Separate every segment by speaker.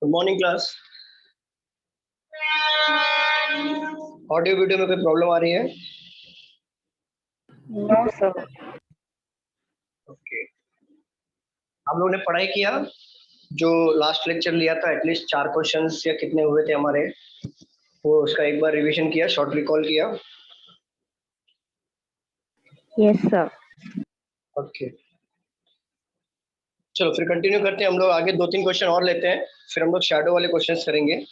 Speaker 1: Good morning class. Audio video में कोई problem आ रही है?
Speaker 2: No sir.
Speaker 1: ओके। हम लोगों ने पढ़ाई किया, जो लास्ट लेक्चर लिया था एटलीस्ट 4 क्वेश्चंस या कितने हुए थे हमारे, वो उसका एक बार रिवीजन किया, शॉर्ट रिकॉल किया।
Speaker 2: Yes sir.
Speaker 1: ओके, चलो फिर कंटिन्यू करते हैं। हम लोग आगे 2-3 क्वेश्चन और लेते हैं, फिर हम लोग शैडो वाले क्वेश्चंस करेंगे।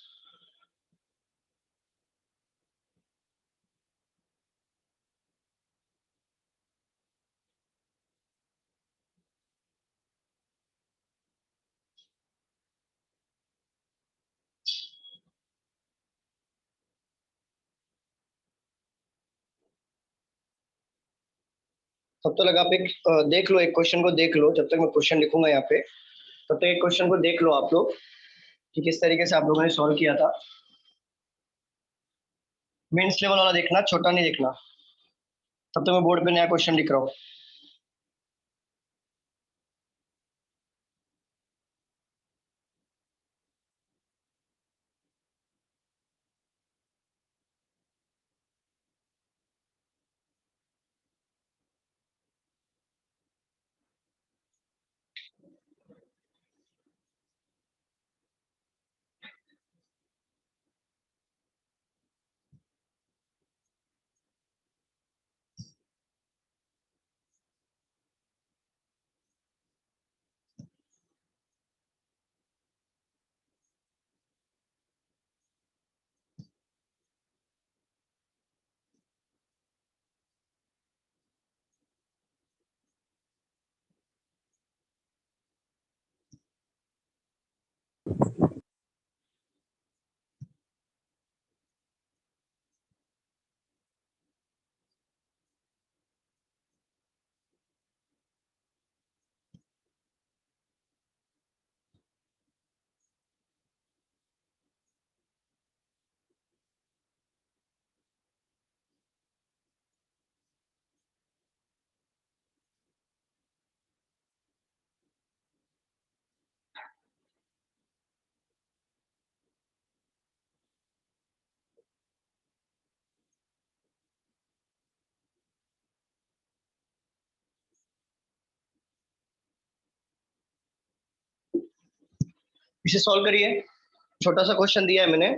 Speaker 1: तब तक आप एक देख लो, एक क्वेश्चन को देख लो, जब तक मैं क्वेश्चन लिखूंगा यहाँ पे, तब तक एक क्वेश्चन को देख लो आप लोग कि किस तरीके से आप लोगों ने सॉल्व किया था। मेंस लेवल वाला देखना, छोटा नहीं देखना। तब तक मैं बोर्ड पे नया क्वेश्चन लिख रहा हूँ। इसे सॉल्व करिए, छोटा सा क्वेश्चन दिया है मैंने।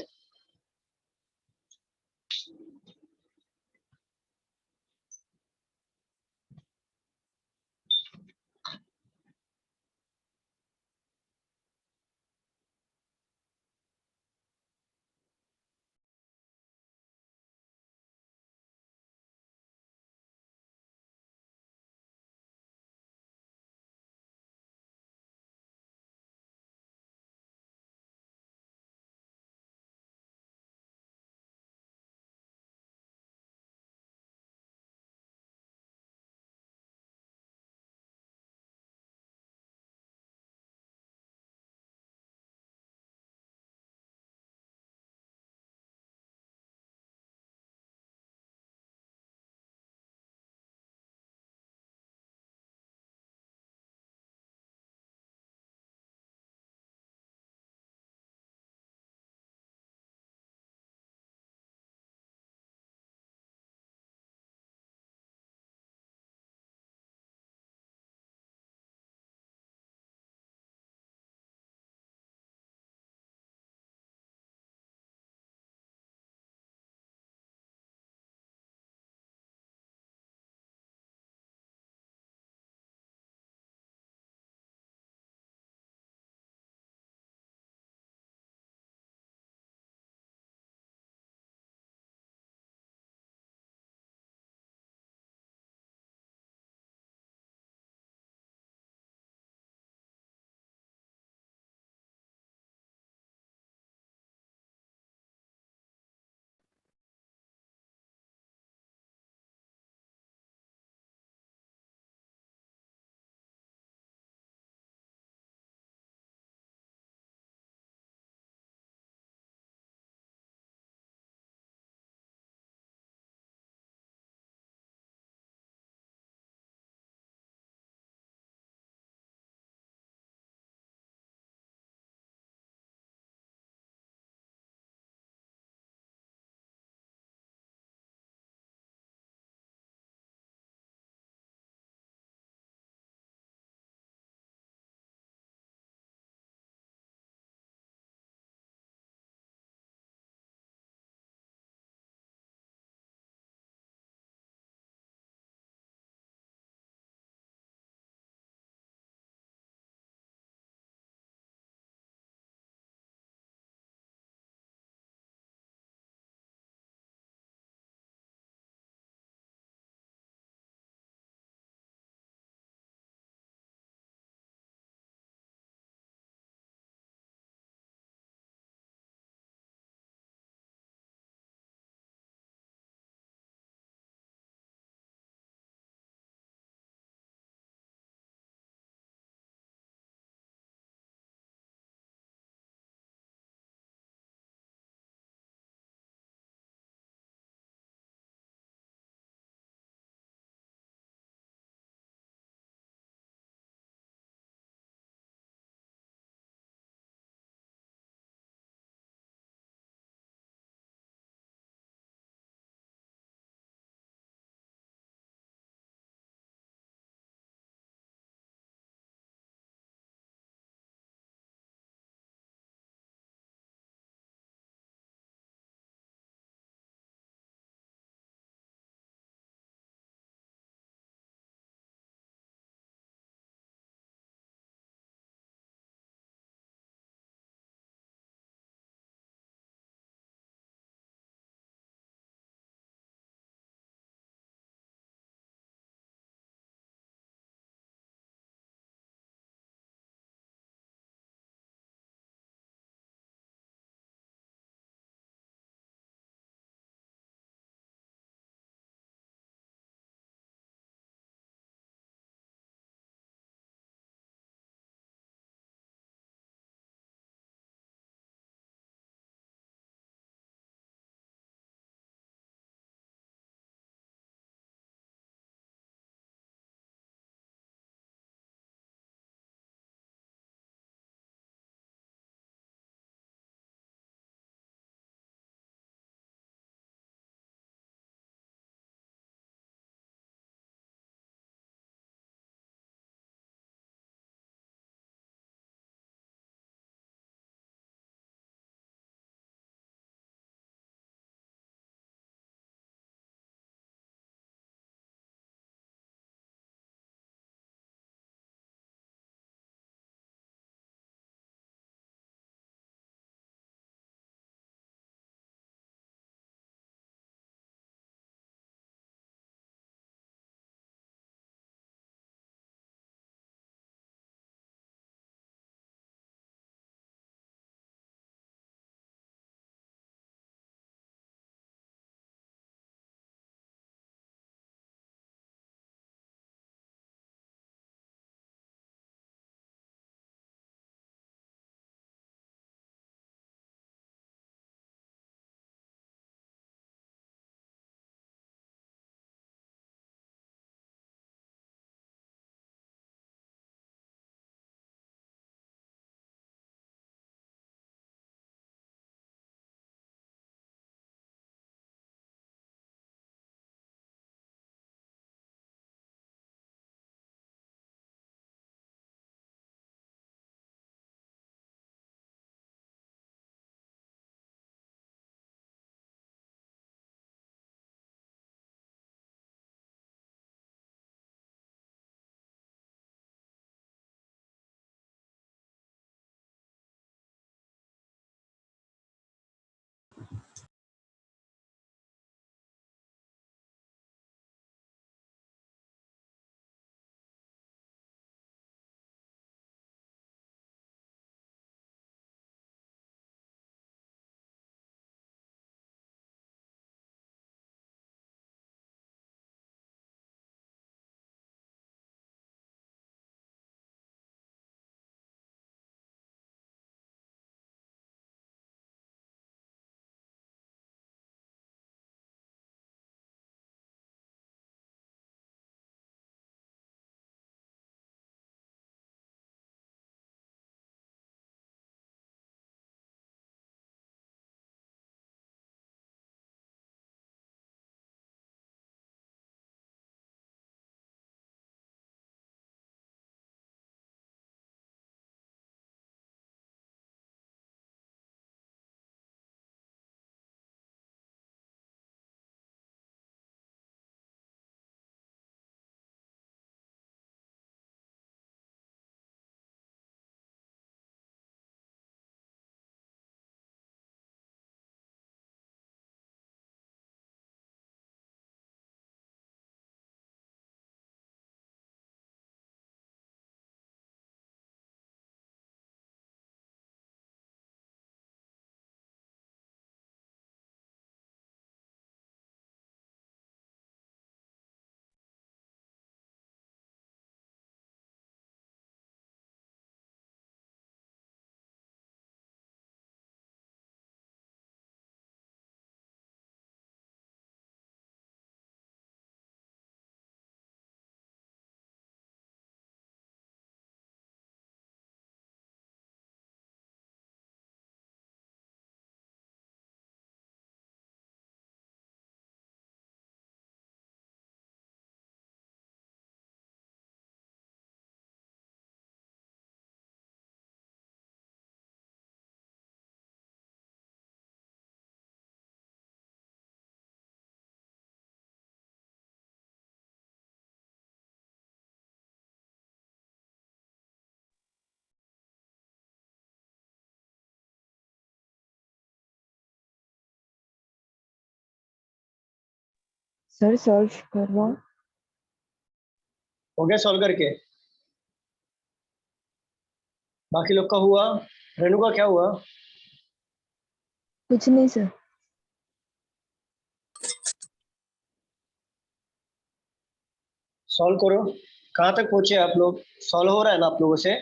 Speaker 2: सर सॉल्व करवाओ।
Speaker 1: हो गया सॉल्व करके? बाकी लोग का हुआ? रेणु का क्या हुआ?
Speaker 2: कुछ नहीं सर।
Speaker 1: सॉल्व करो। कहाँ तक पहुंचे आप लोग? सॉल्व हो रहा है ना आप लोगों से?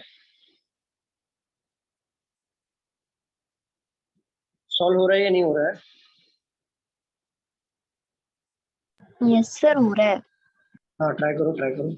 Speaker 1: सॉल्व हो रहा है या नहीं हो रहा है?
Speaker 3: यस सर, हो रहा है।
Speaker 1: हाँ, ट्राई करो ट्राई करो।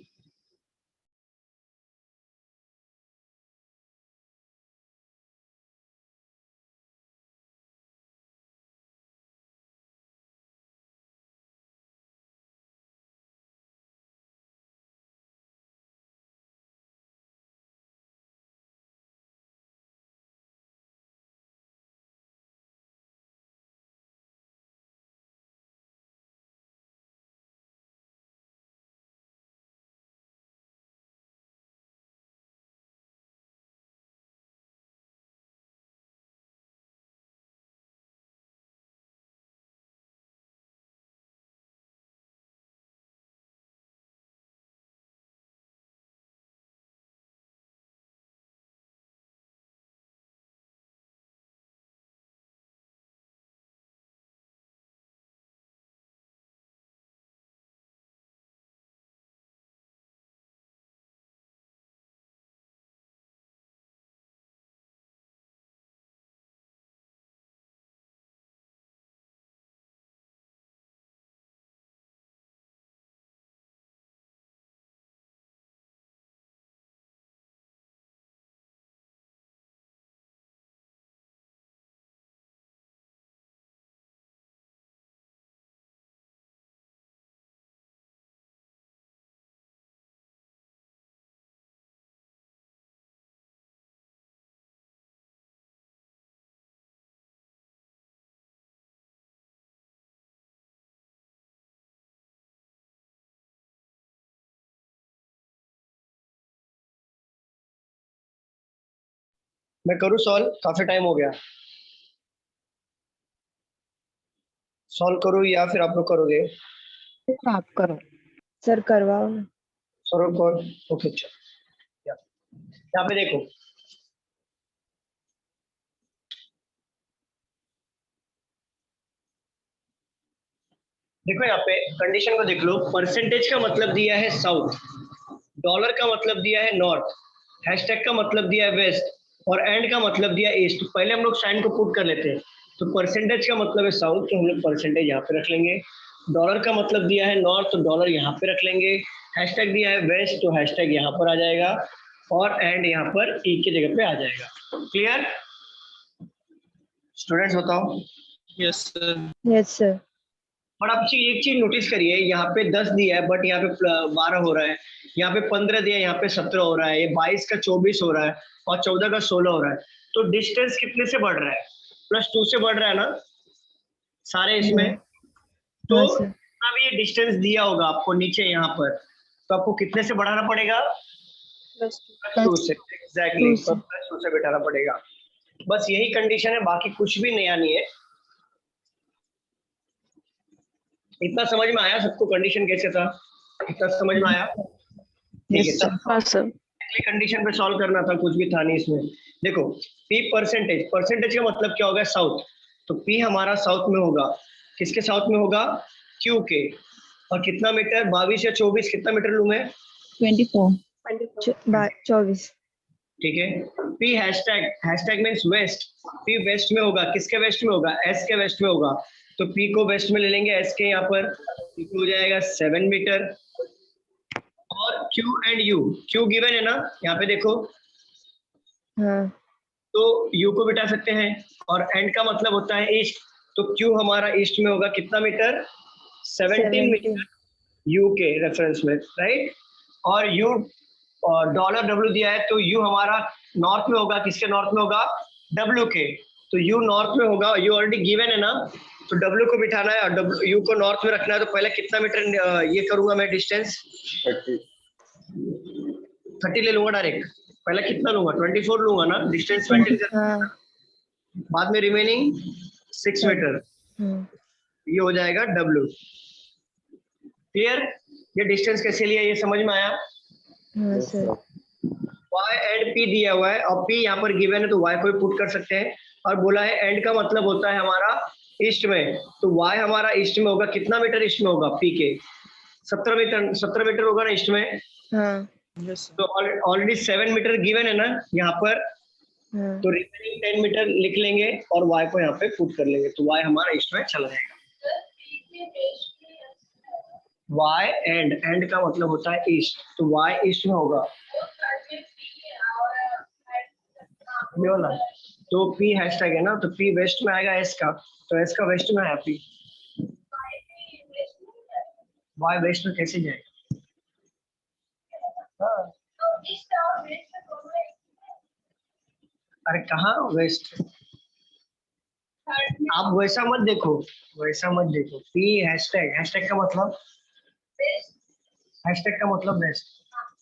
Speaker 1: मैं करूँ सॉल्व? काफी टाइम हो गया। सॉल्व करूँ या फिर आप लोग करोगे?
Speaker 3: सर आप करो।
Speaker 2: सर करवाओ ना।
Speaker 1: सौरभ कौन? ओके अच्छा। यहाँ पे देखो, देखो यहाँ पे कंडीशन को देख लो। परसेंटेज का मतलब दिया है साउथ, डॉलर का मतलब दिया है नॉर्थ, हैशटैग का मतलब दिया है वेस्ट और एंड का मतलब दिया है ईस्ट। तो पहले हम लोग साइन को पुट कर लेते हैं। तो परसेंटेज का मतलब है साउथ, तो हम लोग परसेंटेज यहाँ पे रख लेंगे। डॉलर का मतलब दिया है नॉर्थ, तो डॉलर यहाँ पे रख लेंगे। हैशटैग दिया है वेस्ट, तो हैशटैग यहाँ पर आ जाएगा और एंड यहाँ पर ई की जगह पे आ जाएगा। क्लियर? स्टूडेंट्स बताओ।
Speaker 4: Yes sir.
Speaker 2: Yes sir.
Speaker 1: और आप एक चीज नोटिस करिए, यहाँ पे 10 दिया है बट यहाँ पे 12 हो रहा है, यहाँ पे 15 दिया है, यहाँ पे 17 हो रहा है, ये 22 का 24 हो रहा है और 14 का 16 हो रहा है। तो डिस्टेंस कितने से बढ़ रहा है? +2 से बढ़ रहा है ना सारे इसमें? तो
Speaker 2: हाँ सर।
Speaker 1: अब ये डिस्टेंस दिया होगा आपको नीचे यहाँ पर, तो आपको कितने से बढ़ाना पड़ेगा? +2 से। एग्जैक्टली,
Speaker 2: टू से।
Speaker 1: +2 से बैठाना पड़ेगा। बस यही कंडीशन है, बाकी कुछ भी नया नहीं है। इतना समझ में आया सबको कंडीशन कैसे था? इतना समझ में आया? ठीक है,
Speaker 2: यस सर।
Speaker 3: हाँ सर।
Speaker 1: कंडीशन पे सॉल्व करना था, कुछ भी था नहीं इसमें। देखो, पी परसेंटेज, परसेंटेज का मतलब क्या होगा? साउथ। तो पी हमारा साउथ में होगा। किसके साउथ में होगा? क्यू के। और कितना मीटर? 22 या 24, कितना मीटर लूं मैं?
Speaker 3: 24।
Speaker 2: 24।
Speaker 1: ठीक है। P hashtag, hashtag means west. P west में होगा। किसके वेस्ट में होगा? एस के वेस्ट में होगा। तो पी को वेस्ट में ले लेंगे, एस के यहाँ पर। पी हो जाएगा 7 मीटर। और Q and you, Q given है ना यहाँ पे देखो,
Speaker 2: हाँ
Speaker 1: तो यू को बिठा सकते हैं। और एंड का मतलब होता है ईस्ट, तो क्यू हमारा ईस्ट में होगा। कितना मीटर? 17 मीटर यू के रेफरेंस में, राइट। और यू और $W दिया है, तो यू हमारा नॉर्थ में होगा। किसके नॉर्थ में होगा? W के। तो यू नॉर्थ में होगा, यू ऑलरेडी गिवन है ना, तो W को बिठाना है और यू को नॉर्थ में रखना है। तो पहले कितना मीटर ये करूंगा मैं डिस्टेंस? 30 ले लूंगा डायरेक्ट। पहले कितना लूंगा? 24 लूंगा ना, डिस्टेंस मेंटेन कर।
Speaker 2: हाँ
Speaker 1: बाद में रिमेनिंग 6 मीटर,
Speaker 2: हाँ।
Speaker 1: ये हो जाएगा W। क्लियर? ये डिस्टेंस कैसे लिया ये समझ में आया?
Speaker 2: हाँ सर।
Speaker 1: y एंड p दिया हुआ है और p यहाँ पर गिवन है तो y को भी पुट कर सकते हैं। और बोला है एंड का मतलब होता है हमारा ईस्ट में, तो y हमारा ईस्ट में होगा। कितना मीटर ईस्ट में होगा p के? 17 मीटर होगा ना ईस्ट में।
Speaker 2: हाँ
Speaker 1: तो ऑलरेडी 7 मीटर गिवन है ना यहाँ पर,
Speaker 2: हाँ
Speaker 1: तो रिमेनिंग 10 मीटर लिख लेंगे और y को यहाँ पे पुट कर लेंगे, तो y हमारा ईस्ट में चला जाएगा। y एंड का मतलब होता है ईस्ट, तो y ईस्ट में होगा ये वाला। तो p हैशटैग है ना, तो p वेस्ट में आएगा s का, तो s का वेस्ट में है p। y वेस्ट में कैसे जाएगा? हाँ। अरे कहाँ वेस्ट? आप वैसा मत देखो, वैसा मत देखो। p हैशटैग का मतलब, हैशटैग का मतलब वेस्ट।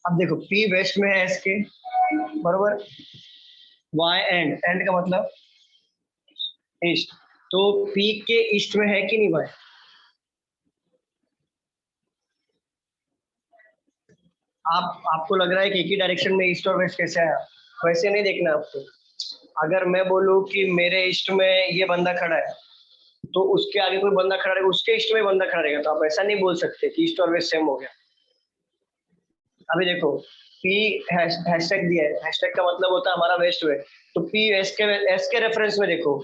Speaker 1: अब देखो p वेस्ट में है s के, बरोबर। y एंड का मतलब ईस्ट, तो p के ईस्ट में है कि नहीं y? आपको लग रहा है कि एक ही डायरेक्शन में ईस्ट और वेस्ट कैसे आया? वैसे नहीं देखना आपको। अगर मैं बोलूं कि मेरे ईस्ट में ये बंदा खड़ा है, तो उसके आगे कोई बंदा खड़ा रहेगा, उसके ईस्ट में बंदा खड़ा रहेगा, तो आप ऐसा नहीं बोल सकते कि ईस्ट और वेस्ट सेम हो गया। अभी देखो p हैशटैग दिया है, हैशटैग का मतलब होता है हमारा वेस्ट में, तो p एस के रेफरेंस में देखो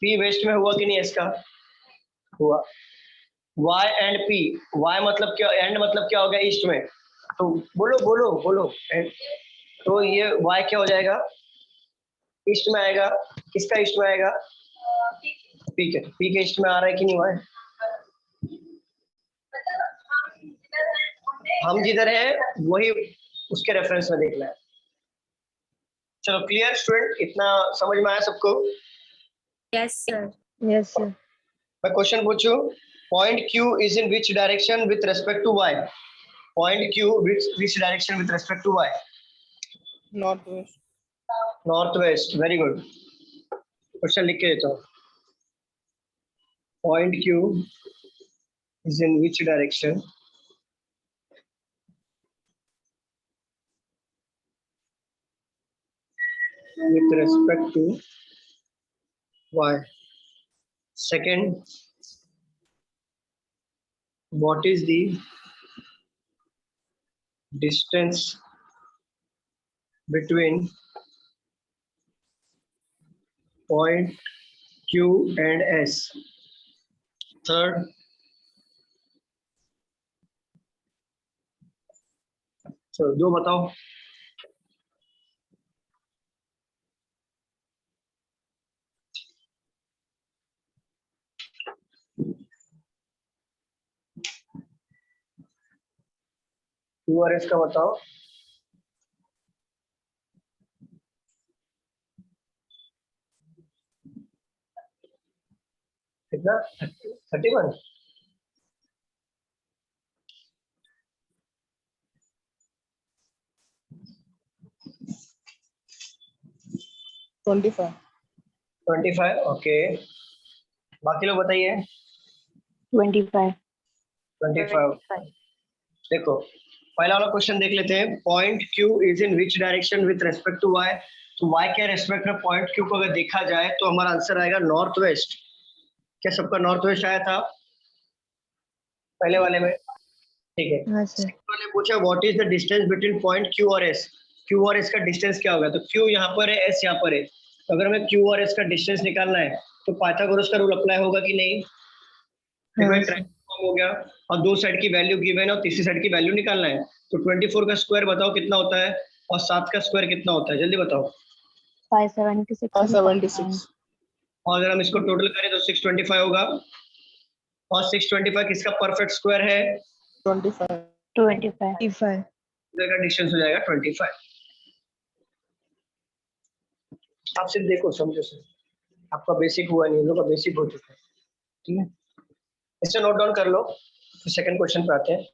Speaker 1: p वेस्ट में हुआ कि नहीं? एस का हुआ। y एंड p, y मतलब क्या, एंड मतलब क्या हो गया? ईस्ट में। तो बोलो बोलो बोलो and, तो ये y क्या हो जाएगा? ईस्ट में आएगा। किसका ईस्ट में आएगा? पी के ईस्ट में आ रहा है कि नहीं y? हम जिधर है वही उसके रेफरेंस में देखना है। चलो क्लियर स्टूडेंट, इतना समझ में आया सबको?
Speaker 2: Yes sir.
Speaker 1: मैं क्वेश्चन पूछूं, point Q is in which direction with respect to y? Point Q which direction with respect to y? North west. Very good. Question लिख के देता हूँ। Point Q is in which direction with respect to y? Second, what is the distance between point Q and S? Third, so दो बताओ। Q और S का बताओ। कितना? 31?
Speaker 4: Twenty-five.
Speaker 1: 25, ओके। बाकी लोग बताइए।
Speaker 3: 25.
Speaker 1: 25। देखो पहला वाला क्वेश्चन देख लेते हैं। Point Q is in which direction with respect to y? तो y के रेस्पेक्ट में पॉइंट Q को अगर देखा जाए तो हमारा आंसर आएगा नॉर्थ वेस्ट। क्या सबका नॉर्थ वेस्ट आया था पहले वाले में? ठीक है।
Speaker 2: हाँ सर।
Speaker 1: सेकंड वाले पूछा what is the distance between point Q और S? Q और S का डिस्टेंस क्या होगा? तो Q यहाँ पर है, S यहाँ पर है, तो अगर हमें Q और S का डिस्टेंस निकालना है तो पाइथागोरस का रूल अप्लाई होगा कि नहीं? देखो
Speaker 2: हाँ
Speaker 1: एक
Speaker 2: सर।
Speaker 1: ट्रायंगल हो गया और दो साइड की वैल्यू गिवन है और तीसरी साइड की वैल्यू निकालना है, तो 24 का स्क्वायर बताओ कितना होता है और 7 का स्क्वायर कितना होता है? जल्दी बताओ।
Speaker 3: 576.
Speaker 4: 576.
Speaker 1: और अगर हम इसको टोटल करें तो 625 होगा, और 625 किसका परफेक्ट स्क्वायर है?
Speaker 4: 25.
Speaker 3: 25.
Speaker 2: 25।
Speaker 1: इधर का डिस्टेंस हो जाएगा 25। आप सिर्फ देखो समझो सर, आपका बेसिक हुआ नहीं, लोगों का बेसिक हो चुका है। ठीक है, इसे नोट डाउन कर लो, फिर सेकंड क्वेश्चन पे आते हैं।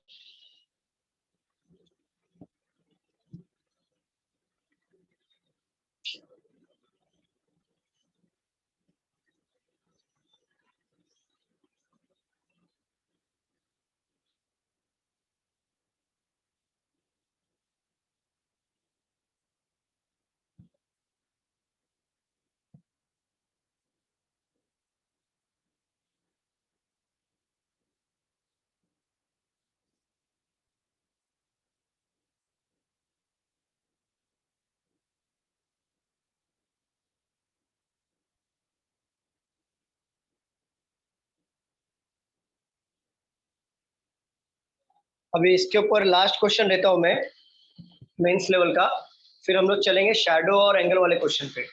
Speaker 1: अभी इसके ऊपर लास्ट क्वेश्चन लेता हूं मैं मेंस लेवल का, फिर हम लोग चलेंगे शैडो और एंगल वाले क्वेश्चन पे।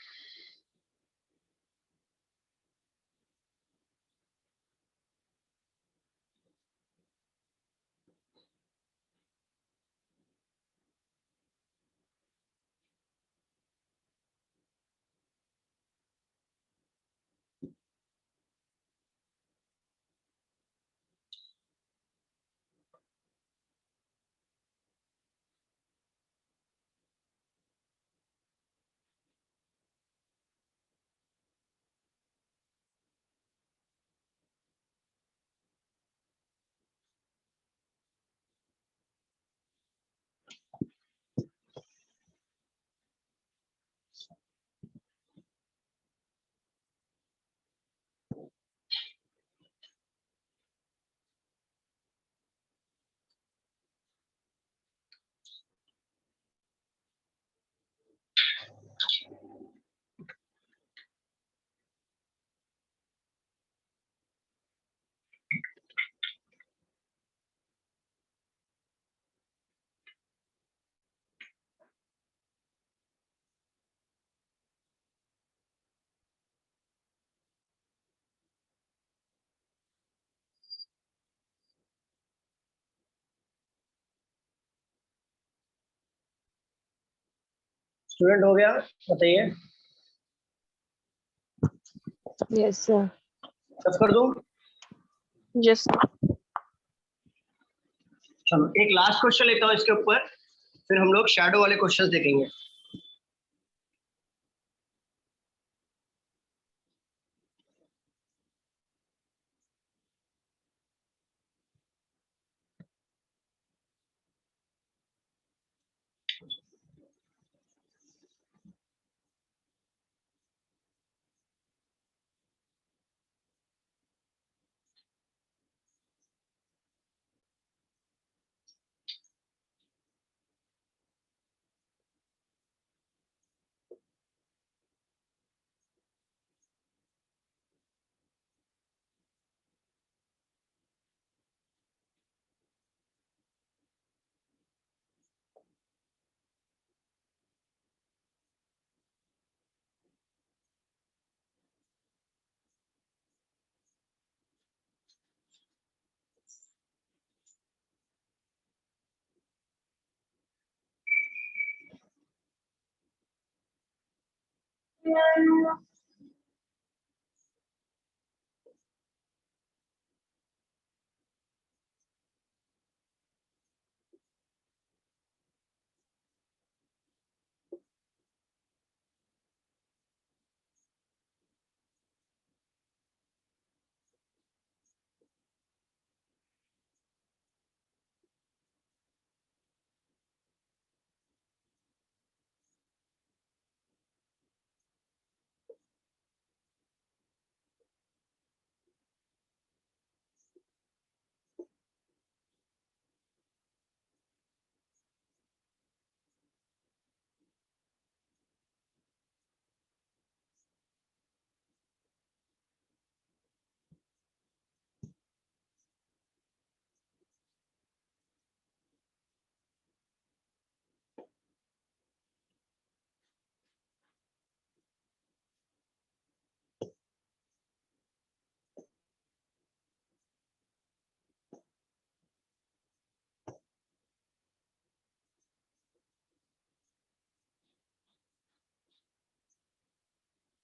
Speaker 1: स्टूडेंट हो गया, बताइए।
Speaker 2: Yes, sir.
Speaker 1: सब कर दूं?
Speaker 4: Yes, sir.
Speaker 1: चलो एक लास्ट क्वेश्चन लेता हूं इसके ऊपर, फिर हम लोग शैडो वाले क्वेश्चंस देखेंगे।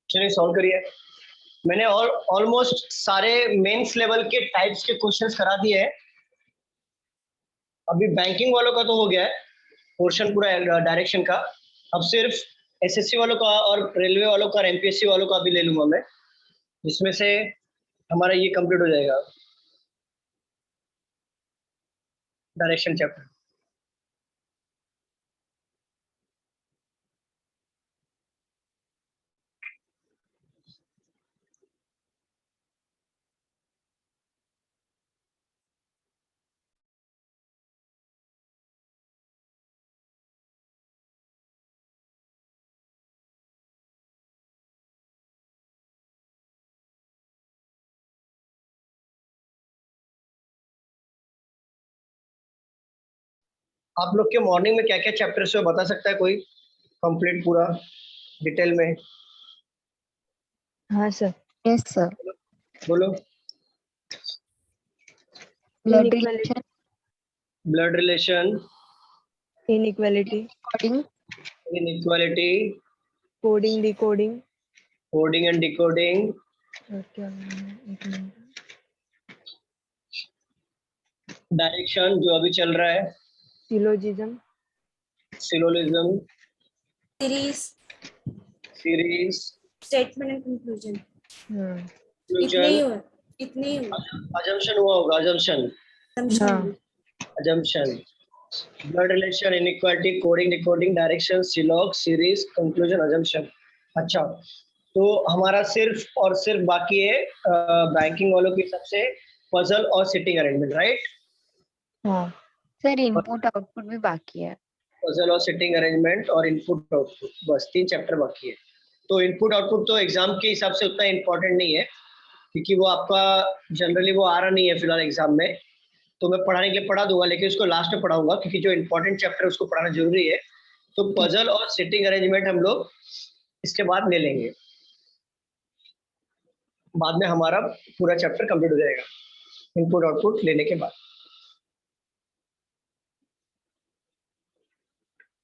Speaker 1: चलिए सॉल्व करिए। मैंने ऑलमोस्ट सारे मेंस लेवल के टाइप्स के क्वेश्चंस करा दिए हैं। अभी बैंकिंग वालों का तो हो गया है पोर्शन पूरा डायरेक्शन का। अब सिर्फ एसएससी वालों का और रेलवे वालों का और एमपीएससी वालों का भी ले लूंगा मैं, जिसमें से हमारा ये कंप्लीट हो जाएगा डायरेक्शन चैप्टर। आप लोग के मॉर्निंग में क्या क्या चैप्टर्स है बता सकता है कोई, कंप्लीट पूरा डिटेल में?
Speaker 2: हाँ सर।
Speaker 5: Yes sir.
Speaker 1: बोलो।
Speaker 5: Blood
Speaker 2: Inequality,
Speaker 5: relation,
Speaker 1: blood relation,
Speaker 2: inequality,
Speaker 5: coding,
Speaker 1: inequality,
Speaker 2: coding, decoding,
Speaker 1: coding and decoding,
Speaker 2: और क्या बोलना है? एक मिनट।
Speaker 1: डायरेक्शन जो अभी चल रहा है,
Speaker 2: Syllogism,
Speaker 1: syllogism,
Speaker 6: series,
Speaker 1: series,
Speaker 6: statement and conclusion.
Speaker 2: हाँ
Speaker 1: कंक्लूजन,
Speaker 6: इतने ही हो
Speaker 1: अजम्पशन हुआ होगा, अजम्पशन,
Speaker 2: हाँ
Speaker 1: assumption, blood relation, inequality, coding, decoding, direction, सिलॉग, सीरीज, कंक्लूजन, assumption। अच्छा, तो हमारा सिर्फ और सिर्फ बाकी है बैंकिंग वालों की सबसे पजल और सिटिंग अरेंजमेंट, राइट?
Speaker 2: हाँ
Speaker 5: सर इनपुट आउटपुट भी बाकी है।
Speaker 1: पजल और सिटिंग अरेंजमेंट और इनपुट आउटपुट, बस 3 चैप्टर बाकी है। तो इनपुट आउटपुट तो एग्जाम के हिसाब से उतना इंपॉर्टेंट नहीं है, क्योंकि वो आपका जनरली वो आ रहा नहीं है फिलहाल एग्जाम में, तो मैं पढ़ाने के लिए पढ़ा दूंगा, लेकिन उसको लास्ट में पढ़ाऊंगा, क्योंकि जो इंपॉर्टेंट चैप्टर है उसको पढ़ाना जरूरी है। तो पजल और सिटिंग अरेंजमेंट हम लोग इसके बाद ले लेंगे, बाद में हमारा पूरा चैप्टर कंप्लीट हो जाएगा इनपुट आउटपुट लेने के बाद।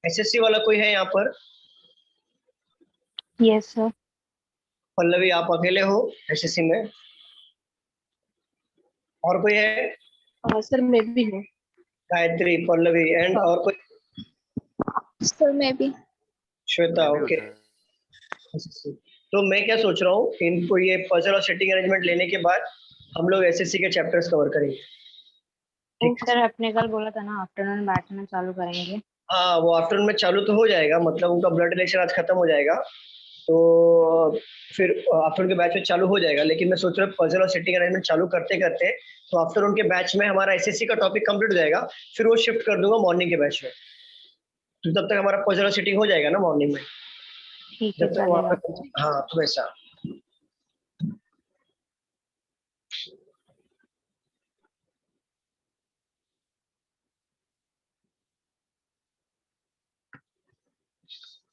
Speaker 1: एसएससी वाला कोई है यहाँ पर?
Speaker 3: Yes, sir.
Speaker 1: पल्लवी आप अकेले हो एसएससी में? और कोई है?
Speaker 4: सर मैं भी हूँ।
Speaker 1: गायत्री, पल्लवी एंड और कोई?
Speaker 3: Sir, maybe.
Speaker 1: श्वेता, ओके। तो मैं क्या सोच रहा हूँ, इनको ये पजल और सिटिंग अरेंजमेंट लेने के बाद हम लोग एसएससी के चैप्टर्स कवर करेंगे।
Speaker 3: सर आपने कल बोला था ना आफ्टरनून बैठना चालू करेंगे।
Speaker 1: हाँ, वो आफ्टरनून में चालू तो हो जाएगा, मतलब उनका ब्लड रिलेशन आज खत्म हो जाएगा, तो फिर आफ्टरनून के बैच में चालू हो जाएगा। लेकिन मैं सोच रहा हूँ पजल और सिटिंग अरेंजमेंट चालू करते करते तो आफ्टरनून के बैच में हमारा एसएससी का टॉपिक कंप्लीट हो जाएगा, फिर वो शिफ्ट कर दूंगा मॉर्निंग के बैच में, तो तब तक हमारा पजल और सिटिंग हो जाएगा ना मॉर्निंग में,
Speaker 3: ठीक है
Speaker 1: जब तक वहाँ
Speaker 3: चलेगा।
Speaker 1: पे। हाँ, तो वैसा।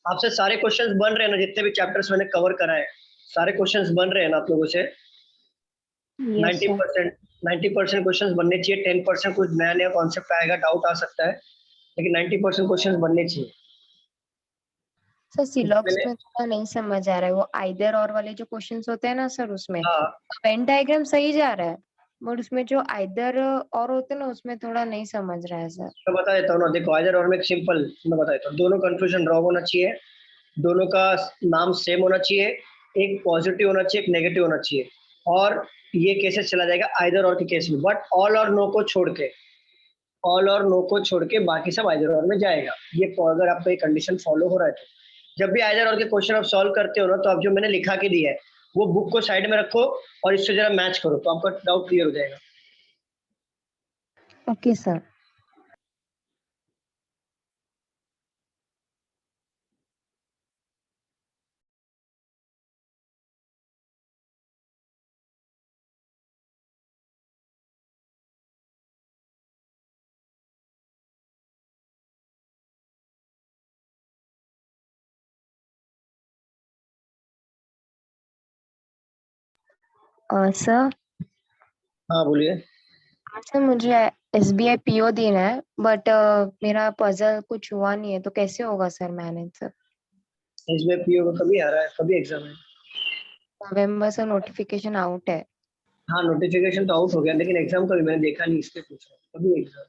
Speaker 1: आपसे सारे क्वेश्चंस बन रहे हैं ना, जितने भी चैप्टर्स मैंने कवर करा है सारे क्वेश्चंस बन रहे हैं ना आप लोगों से?
Speaker 3: Yes, sir.
Speaker 1: 90% क्वेश्चंस बनने चाहिए, 10% कुछ नया नया कॉन्सेप्ट आएगा, डाउट आ सकता है, लेकिन 90% क्वेश्चंस बनने चाहिए।
Speaker 5: सर सिलॉक्स
Speaker 1: मैंने
Speaker 5: में थोड़ा नहीं समझ आ रहा है, वो आइदर और वाले जो क्वेश्चंस होते हैं ना सर, उसमें
Speaker 1: हाँ,
Speaker 5: वेन डायग्राम सही जा रहा है, बट उसमें जो आइदर और होते हैं ना उसमें थोड़ा नहीं समझ रहा है सर।
Speaker 1: मैं बता देता हूँ ना, देखो आइदर और में एक सिंपल मैं बता देता हूँ, दोनों कंफ्यूजन रॉन्ग होना चाहिए, दोनों का नाम सेम होना चाहिए, एक पॉजिटिव होना चाहिए, एक नेगेटिव होना चाहिए, और ये केसेस चला जाएगा आइदर और के केस में, बट ऑल और नो को छोड़ के, ऑल और नो को छोड़ के बाकी सब आइदर और में जाएगा। ये अगर आपका ये कंडीशन फॉलो हो रहा है तो जब भी आइदर और के क्वेश्चन आप सॉल्व करते हो ना, तो आप जो मैंने लिखा के दिया है वो बुक को साइड में रखो और इससे जरा मैच करो, तो आपका डाउट क्लियर हो जाएगा।
Speaker 5: Okay sir. सर
Speaker 1: हाँ बोलिए।
Speaker 5: सर मुझे एसबीआई पीओ देना है, बट मेरा पजल कुछ हुआ नहीं है, तो कैसे होगा सर मैनेज सर?
Speaker 1: इसमें पीओ का कभी आ रहा है, कभी एग्जाम है?
Speaker 5: नवंबर से नोटिफिकेशन आउट है।
Speaker 1: हाँ, नोटिफिकेशन तो आउट हो गया, लेकिन एग्जाम कभी मैंने देखा नहीं, इसलिए पूछ रहा हूँ कभी एग्जाम।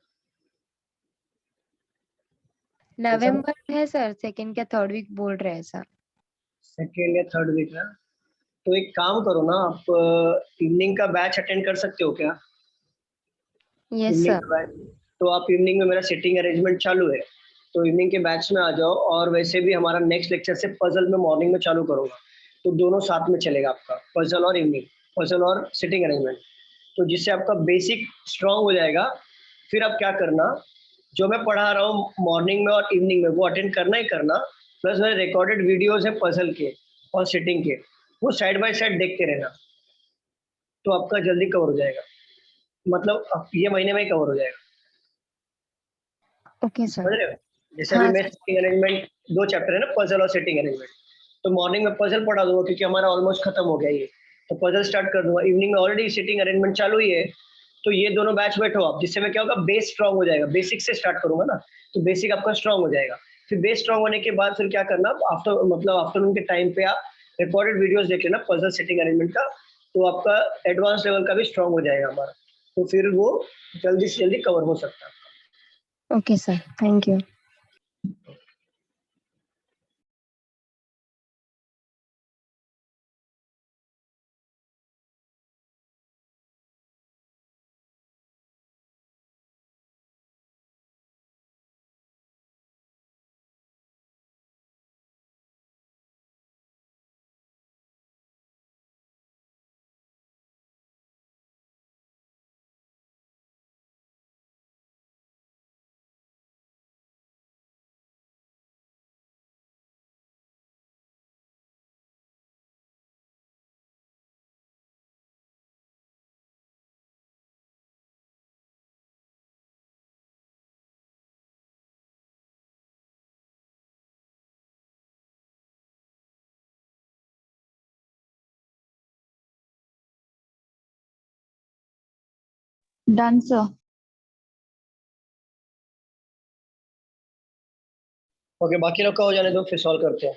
Speaker 5: नवंबर में है सर, सेकंड या थर्ड वीक बोल रहे हैं सर।
Speaker 1: सेकेंड या थर्ड वीक ना, तो एक काम करो ना, आप इवनिंग का बैच अटेंड कर सकते हो क्या?
Speaker 5: Yes
Speaker 1: evening
Speaker 5: sir.
Speaker 1: का बैच, तो आप इवनिंग में, मेरा सिटिंग अरेंजमेंट चालू है, तो इवनिंग के बैच में आ जाओ, और वैसे भी हमारा नेक्स्ट लेक्चर से पजल में मॉर्निंग में चालू करूंगा, तो दोनों साथ में चलेगा आपका, पजल और इवनिंग, पजल और सिटिंग अरेंजमेंट, तो जिससे आपका बेसिक स्ट्रांग हो जाएगा। फिर आप क्या करना, जो मैं पढ़ा रहा हूँ मॉर्निंग में और इवनिंग में वो अटेंड करना ही करना, प्लस मेरे रिकॉर्डेड वीडियोज है पजल के और सिटिंग के, वो साइड बाय साइड देखते रहना, तो आपका जल्दी कवर हो जाएगा, मतलब ये महीने में ही कवर हो जाएगा।
Speaker 5: ओके
Speaker 1: समझ
Speaker 5: सर।
Speaker 1: रहे हो? जैसे अभी
Speaker 5: हाँ
Speaker 1: मैं
Speaker 5: सर।
Speaker 1: सिटिंग अरेंजमेंट, 2 चैप्टर है ना, पजल और सिटिंग अरेंजमेंट, तो मॉर्निंग में पजल पढ़ा दूंगा क्योंकि हमारा ऑलमोस्ट खत्म हो गया ये, तो पजल स्टार्ट कर दूंगा। इवनिंग में ऑलरेडी सिटिंग अरेंजमेंट चालू ही है, तो ये दोनों बैच बैठो आप, जिससे में क्या होगा, बेस स्ट्रांग हो जाएगा। बेसिक से स्टार्ट करूंगा ना, तो बेसिक आपका स्ट्रांग हो जाएगा। फिर बेस स्ट्रांग होने के बाद फिर क्या करना, आफ्टर मतलब आफ्टरनून के टाइम पे आप रिकॉर्डेड वीडियोस देख लेना पजल सिटिंग अरेंजमेंट का, तो आपका एडवांस लेवल का भी स्ट्रांग हो जाएगा हमारा, तो फिर वो जल्दी से जल्दी कवर हो सकता है।
Speaker 5: Okay sir, thank you.
Speaker 7: Done, sir.
Speaker 1: Okay, बाकी लोग का हो जाने दो, फिर सॉल्व करते हैं।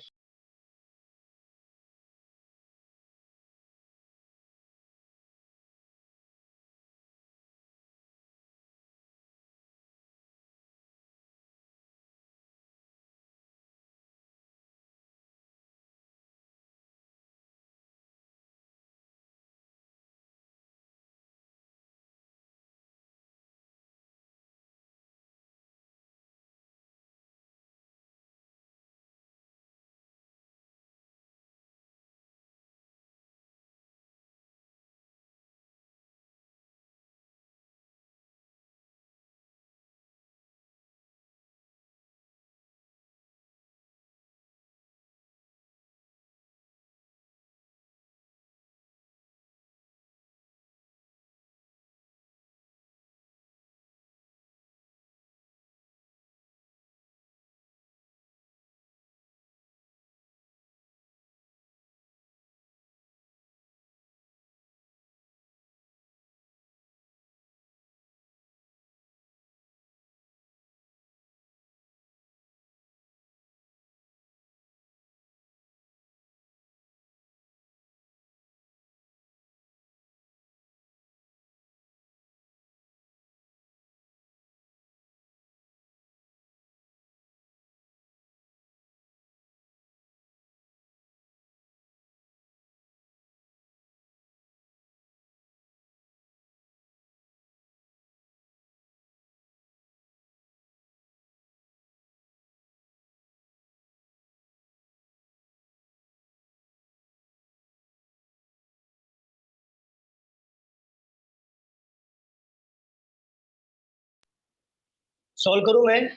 Speaker 1: सॉल्व करूं मैं?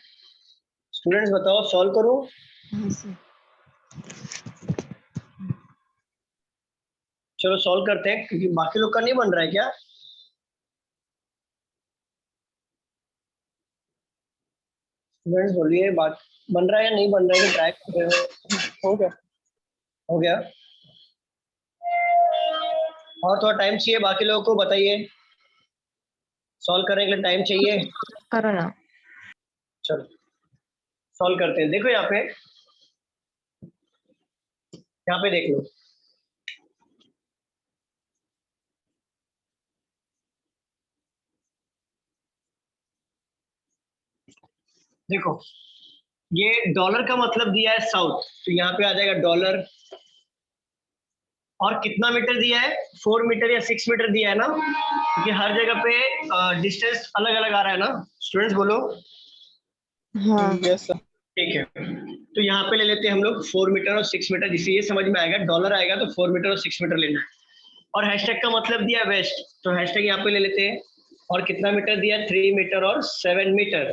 Speaker 1: स्टूडेंट्स बताओ, सॉल्व करूं?
Speaker 2: हाँ सर।
Speaker 1: चलो सॉल्व करते हैं, क्योंकि बाकी लोग का नहीं बन रहा है क्या? स्टूडेंट्स बोलिए, बात बन रहा है या नहीं बन रहा है, ट्राई कर रहे हो?
Speaker 2: हो गया।
Speaker 1: हो गया? और थोड़ा टाइम चाहिए बाकी लोगों को, बताइए। सॉल्व करने के लिए टाइम चाहिए?
Speaker 5: करो ना।
Speaker 1: चलो सॉल्व करते हैं। देखो यहाँ पे देख लो। देखो, ये डॉलर का मतलब दिया है साउथ, तो यहाँ पे आ जाएगा डॉलर। और कितना मीटर दिया है, 4 मीटर या 6 मीटर दिया है ना, क्योंकि हर जगह पे डिस्टेंस अलग अलग आ रहा है ना। स्टूडेंट्स बोलो।
Speaker 2: हाँ।
Speaker 8: Yes sir.
Speaker 1: ठीक है, तो यहाँ पे ले लेते हैं हम लोग 4 मीटर और 6 मीटर, जिससे ये समझ में आएगा डॉलर आएगा तो 4 मीटर और 6 मीटर लेना है। और हैशटैग का मतलब दिया है वेस्ट, तो हैशटैग यहाँ पे ले लेते हैं। और कितना मीटर दिया है, 3 मीटर और 7 मीटर।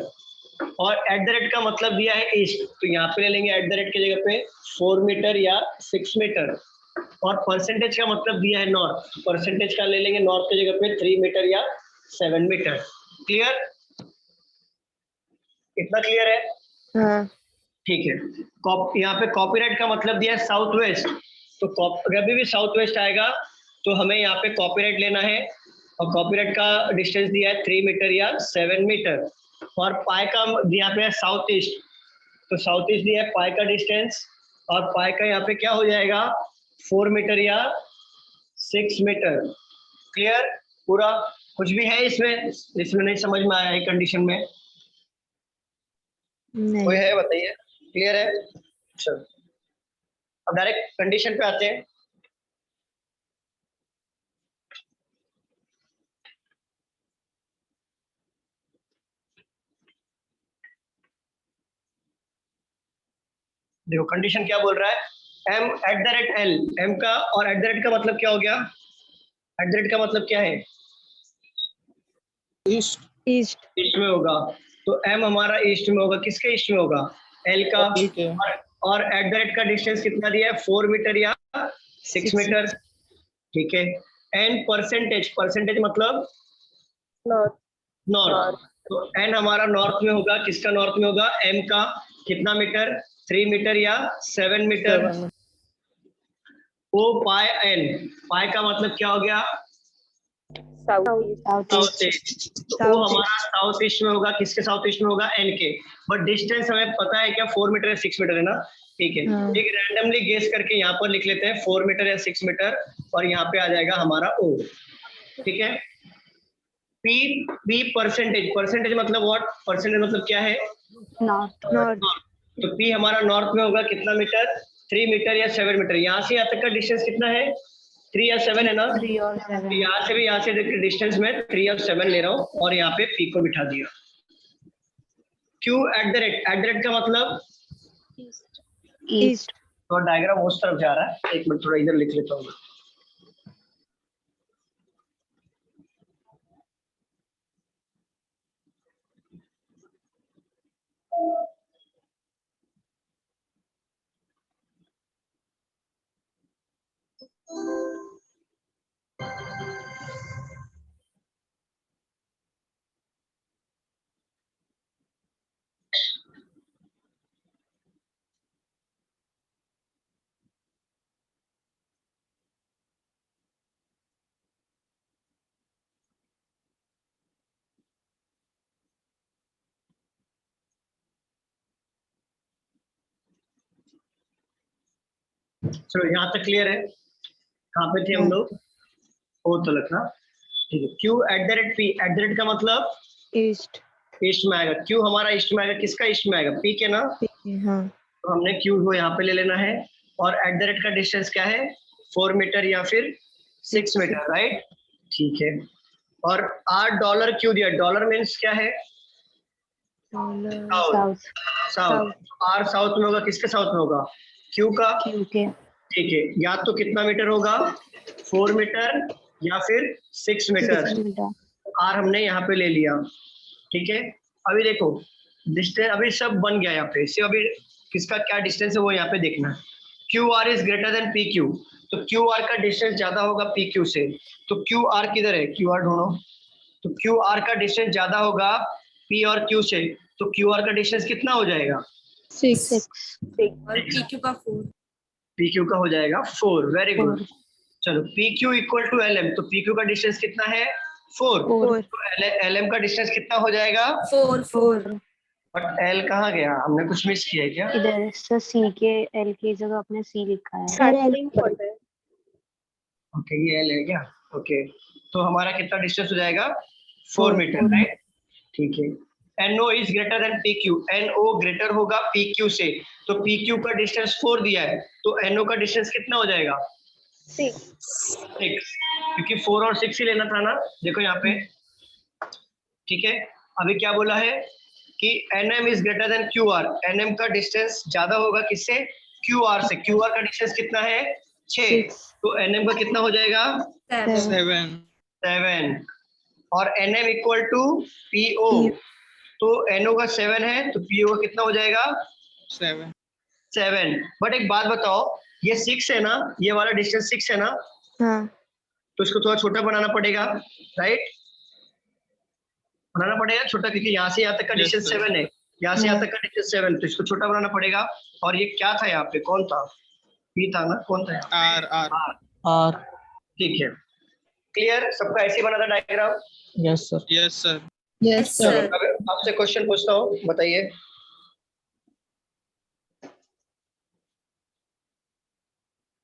Speaker 1: और एट द रेट का मतलब दिया है ईस्ट, तो यहाँ पे ले लेंगे एट द रेट की जगह पे 4 मीटर या 6 मीटर। और परसेंटेज का मतलब दिया है नॉर्थ, तो परसेंटेज का ले लेंगे नॉर्थ की जगह पे 3 मीटर या 7 मीटर। क्लियर? इतना क्लियर है?
Speaker 5: हाँ
Speaker 1: ठीक है। यहाँ पे कॉपीराइट का मतलब दिया है साउथ वेस्ट, तो कभी भी साउथ वेस्ट आएगा तो हमें यहाँ पे कॉपीराइट लेना है, और कॉपीराइट का डिस्टेंस दिया है 3 मीटर या 7 मीटर। और पाई का यहाँ पे है साउथ ईस्ट, तो साउथ ईस्ट दिया है पाई का डिस्टेंस, और पाई का यहाँ पे क्या हो जाएगा 4 मीटर या 6 मीटर। क्लियर पूरा? कुछ भी है इसमें नहीं समझ में आया है कंडीशन में?
Speaker 2: नहीं।
Speaker 1: कोई है बताइए? क्लियर है? चलो अब डायरेक्ट कंडीशन पे आते हैं। देखो कंडीशन क्या बोल रहा है, m @l, m का और @ का मतलब क्या हो गया? @ का मतलब क्या है?
Speaker 2: ईस्ट।
Speaker 1: ईस्ट में होगा, तो m हमारा ईस्ट में होगा। किसके ईस्ट में होगा? l का।
Speaker 2: ठीक है।
Speaker 1: और @ का डिस्टेंस कितना दिया है? 4 मीटर या 6 मीटर। ठीक है। n परसेंटेज मतलब नॉर्थ, तो n हमारा नॉर्थ में होगा। किसका नॉर्थ में होगा? m का। कितना मीटर? 3 मीटर या 7 मीटर। ओ पाई n, पाई का मतलब क्या हो गया? साउथ ईस्ट, तो वो हमारा साउथ ईस्ट में होगा। किसके साउथ ईस्ट में होगा? n के। बट डिस्टेंस हमें पता है क्या? 4 मीटर या 6 मीटर है ना? ठीक है।
Speaker 5: हाँ।
Speaker 1: एक रैंडमली गेस करके यहाँ पर लिख लेते हैं 4 मीटर या 6 मीटर, और यहाँ पे आ जाएगा हमारा O। ठीक है। P परसेंटेज मतलब व्हाट? परसेंटेज मतलब क्या है?
Speaker 3: नॉर्थ।
Speaker 1: तो P हमारा नॉर्थ में होगा। कितना मीटर? 3 मीटर या 7 मीटर। यहाँ से यहाँ तक का डिस्टेंस कितना है? 3 या 7 है ना?
Speaker 3: 3 और 7।
Speaker 1: यहाँ से भी यहाँ से डिस्टेंस में 3 और 7 ले रहा हूँ, और यहाँ पे P को बिठा दिया। Q @ का मतलब
Speaker 3: ईस्ट।
Speaker 1: तो डायग्राम उस तरफ जा रहा है, एक मिनट थोड़ा इधर लिख लेता हूँ। चलो यहाँ तक क्लियर है? कहाँ पे थे हम लोग? ओ तो लिखना। ठीक है। Q @ का मतलब
Speaker 2: ईस्ट।
Speaker 1: ईस्ट में आएगा। Q हमारा ईस्ट में आएगा। किसका ईस्ट में आएगा? P के ना?
Speaker 2: हाँ।
Speaker 1: तो हमने Q को यहाँ पे ले लेना है, और @ का डिस्टेंस क्या है? 4 मीटर या फिर 6 मीटर, राइट? ठीक है। और $R क्यों दिया? डॉलर मीन्स क्या है?
Speaker 3: साउथ।
Speaker 1: साउथ। R साउथ में होगा। किसके साउथ में होगा? Q का।
Speaker 3: यूके।
Speaker 1: ठीक है। या तो कितना मीटर होगा? 4 मीटर या फिर 6 मीटर। R हमने यहाँ पे ले लिया। ठीक है। अभी देखो डिस्टेंस अभी सब बन गया यहाँ पे। सिर्फ अभी किसका क्या डिस्टेंस है वो यहाँ पे देखना है। QR is greater than PQ, तो QR का डिस्टेंस ज्यादा होगा PQ से। तो QR किधर है? QR ढूंढो। तो QR का डिस्टेंस ज्यादा होगा P और Q से, तो QR का डिस्टेंस कितना हो जाएगा?
Speaker 2: 6।
Speaker 6: और PQ का 4।
Speaker 1: PQ का हो जाएगा 4। Very good. चलो PQ इक्वल टू LM, तो PQ का डिस्टेंस कितना है? 4। तो LM का डिस्टेंस कितना हो जाएगा?
Speaker 6: 4।
Speaker 1: बट L कहाँ गया? हमने कुछ मिस किया है क्या?
Speaker 3: इधर सर सी के एल की जगह अपने सी लिखा है।
Speaker 1: ओके ये L है क्या? ओके तो हमारा कितना डिस्टेंस हो जाएगा? 4 मीटर, राइट? ठीक है। NO is greater than PQ, NO greater होगा PQ से, तो PQ का डिस्टेंस 4 दिया है, तो NO का डिस्टेंस कितना हो जाएगा? 6, क्योंकि 4 और 6 ही लेना था ना। देखो यहाँ पे। ठीक है। अभी क्या बोला है कि NM is greater than QR, NM का डिस्टेंस ज्यादा होगा किससे? QR से। QR का डिस्टेंस कितना है? 6, तो NM का कितना हो जाएगा? 7। और NM इक्वल टू PO, तो NO का 7 है, तो PO का कितना हो जाएगा? 7। बट एक बात बताओ, ये 6 है ना, ये वाला डिस्टेंस 6 है ना,
Speaker 2: हाँ।
Speaker 1: तो इसको थोड़ा छोटा बनाना पड़ेगा, राइट? बनाना पड़ेगा छोटा, क्योंकि यहाँ से यहाँ तक का डिस्टेंस 7 है, यहाँ से यहाँ तक का डिस्टेंस 7, तो इसको छोटा बनाना पड़ेगा। और ये क्या था यहाँ पे, कौन था, पी था ना, कौन था यहाँ पे?
Speaker 7: R R
Speaker 1: R।
Speaker 7: आर।
Speaker 1: ठीक है, क्लियर, सबका ऐसे ही बना था diagram.
Speaker 7: Yes sir. Yes sir.
Speaker 6: Yes,
Speaker 1: चलो
Speaker 6: sir.
Speaker 1: अब आपसे क्वेश्चन पूछता हूँ, बताइए।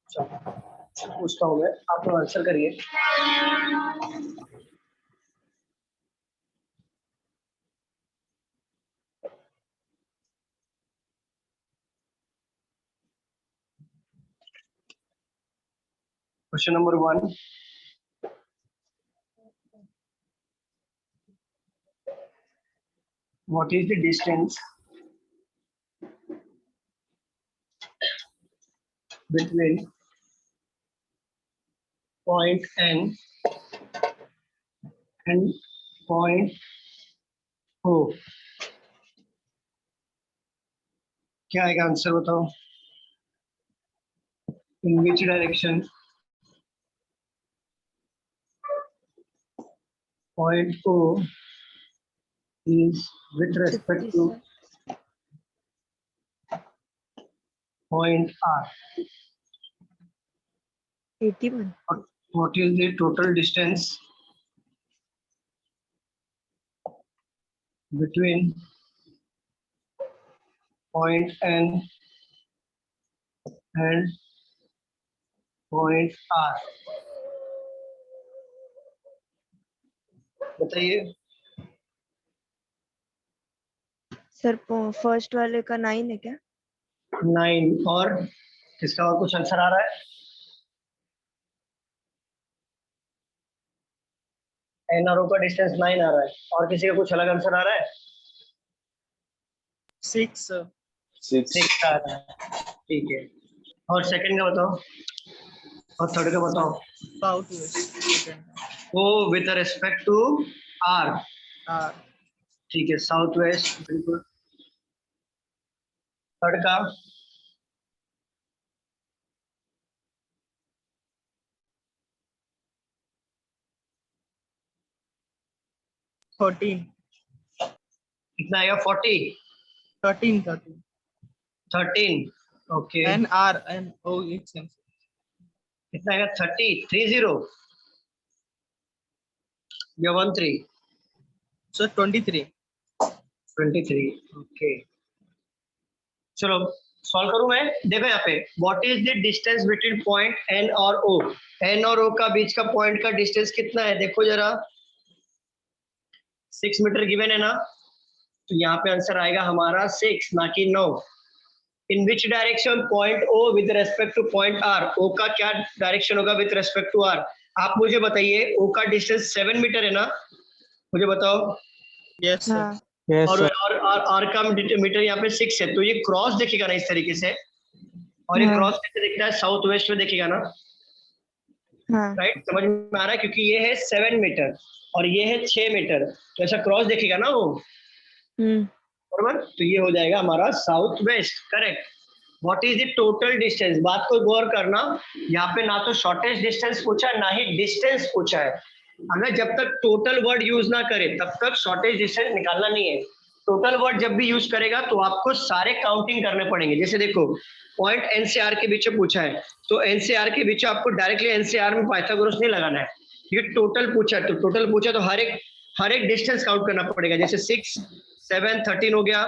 Speaker 1: चलो, पूछता हूँ मैं, आप लोग आंसर करिए। Question number 1, what is the distance between point N and point O? क्या आएगा आंसर, बताओ। In which direction point O is with respect to point R?
Speaker 2: 81.
Speaker 1: What is the total distance between point N and point R? बताइए।
Speaker 2: Sir first वाले का 9 है क्या?
Speaker 1: 9, और किसका और कुछ आंसर आ रहा है? एन और ओ का डिस्टेंस 9 आ रहा है, और किसी का कुछ अलग आंसर आ रहा है?
Speaker 7: 6
Speaker 1: 6 आ रहा है, ठीक है। और सेकंड का बताओ, और थर्ड का बताओ।
Speaker 7: South west.
Speaker 1: O with respect to R,
Speaker 7: R
Speaker 1: ठीक है, साउथ वेस्ट, बिल्कुल। थर्ड का
Speaker 7: 13
Speaker 1: कितना आएगा, 40,
Speaker 7: 13
Speaker 1: 13, okay.
Speaker 7: N R N O it's
Speaker 1: कितना आएगा, 30, 30 या 13?
Speaker 7: Sir 23
Speaker 1: 23, okay. चलो सॉल्व करूं मैं, देखो यहाँ पे, what is the distance between point N और ओ? एन और ओ का बीच का पॉइंट का डिस्टेंस कितना है, देखो जरा। 6 मीटर गिवन है ना, तो यहाँ पे आंसर आएगा हमारा 6, ना कि 9। In which direction point O with respect to point R? O का क्या डायरेक्शन होगा विद रेस्पेक्ट टू आर? आप मुझे बताइए, ओ का डिस्टेंस 7 मीटर है ना, मुझे बताओ।
Speaker 7: Yes sir.
Speaker 2: हाँ
Speaker 1: और आर का मीटर यहाँ पे 6 है, तो ये क्रॉस देखेगा ना इस तरीके से, और ये
Speaker 2: हाँ।
Speaker 1: क्रॉस कैसे दिख रहा है, साउथ वेस्ट में देखेगा ना,
Speaker 2: हाँ
Speaker 1: राइट? समझ में आ रहा है, क्योंकि ये है 7 मीटर और ये है 6 मीटर, तो ऐसा क्रॉस देखेगा ना वो,
Speaker 2: हम्म
Speaker 1: बराबर? तो ये हो जाएगा हमारा south west, correct. What is the total distance? बात को गौर करना, यहाँ पे ना तो शॉर्टेस्ट डिस्टेंस पूछा है, ना ही डिस्टेंस पूछा है। अगर जब तक टोटल वर्ड यूज ना करे तब तक शॉर्टेज डिस्टेंस निकालना नहीं है। टोटल वर्ड जब भी यूज करेगा तो आपको सारे काउंटिंग करने पड़ेंगे। जैसे देखो, पॉइंट एन से आर के बीच में पूछा है, तो एन से आर के बीच आपको डायरेक्टली एन से आर में पाइथागोरस नहीं लगाना है। ये टोटल पूछा है, तो टोटल पूछा तो हर एक डिस्टेंस काउंट करना पड़ेगा। जैसे 6, 7, 13 हो गया,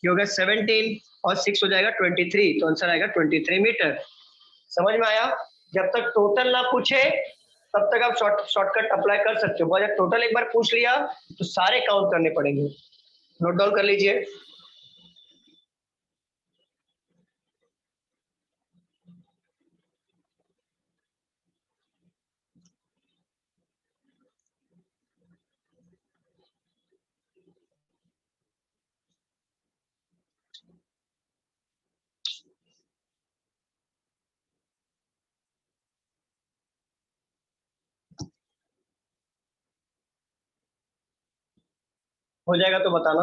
Speaker 1: ये हो गया 17, और 6 हो जाएगा 23, तो आंसर आएगा 23 मीटर। समझ में आया? जब तक टोटल ना पूछे तब तक आप शॉर्टकट अप्लाई कर सकते हो, जब टोटल एक बार पूछ लिया तो सारे काउंट करने पड़ेंगे। नोट डाउन कर लीजिए। हो जाएगा तो बताना।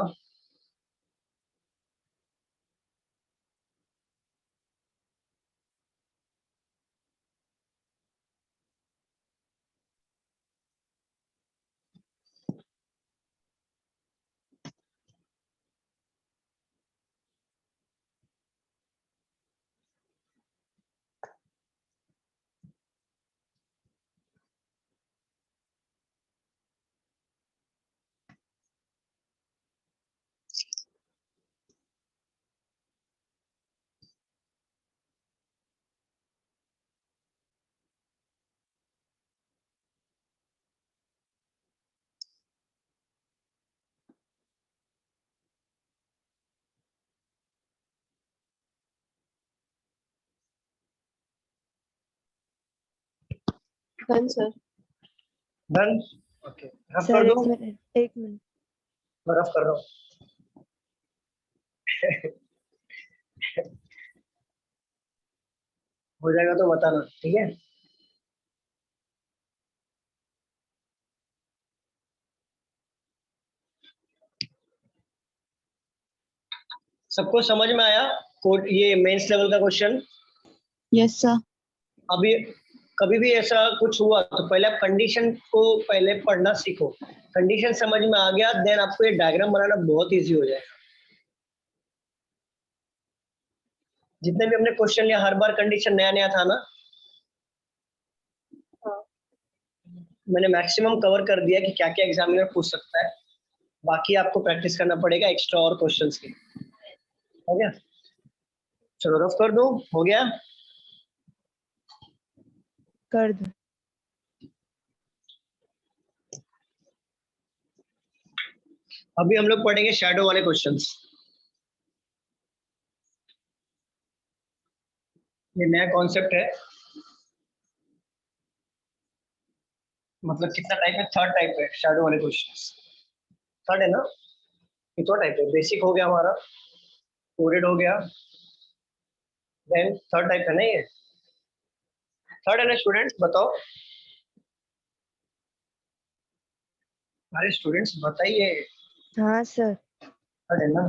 Speaker 4: Done sir.
Speaker 1: Done. Okay, rough
Speaker 2: sir
Speaker 1: कर
Speaker 2: एक
Speaker 1: दूं?
Speaker 2: मिनट, एक मिनट।
Speaker 1: मैं रफ कर रहा हूँ। हो जाएगा तो बताना, ठीक है? सबको समझ में आया कोड, ये मेंस लेवल का क्वेश्चन?
Speaker 4: Yes sir.
Speaker 1: अभी कभी भी ऐसा कुछ हुआ तो पहले आप कंडीशन को पहले पढ़ना सीखो। कंडीशन समझ में आ गया, देन आपको ये डायग्राम बनाना बहुत इजी हो जाएगा। जितने भी हमने क्वेश्चन लिया हर बार कंडीशन नया नया था ना? मैंने मैक्सिमम कवर कर दिया कि क्या क्या एग्जामिनर पूछ सकता है। बाकी आपको प्रैक्टिस करना पड़ेगा एक्स्ट्रा और क्वेश्चंस की। हो गया? चलो रफ कर दो, हो गया?
Speaker 2: कर दो।
Speaker 1: अभी हम लोग पढ़ेंगे शैडो वाले क्वेश्चंस। ये नया कॉन्सेप्ट है, मतलब कितना टाइप है? थर्ड टाइप है शैडो वाले क्वेश्चंस। थर्ड है ना? कितना टाइप है? बेसिक हो गया हमारा, कोडेड हो गया, देन थर्ड टाइप है ना ये? थर्ड है ना स्टूडेंट्स? बताओ। अरे स्टूडेंट्स बताइए।
Speaker 2: हाँ सर।
Speaker 1: थर्ड है ना?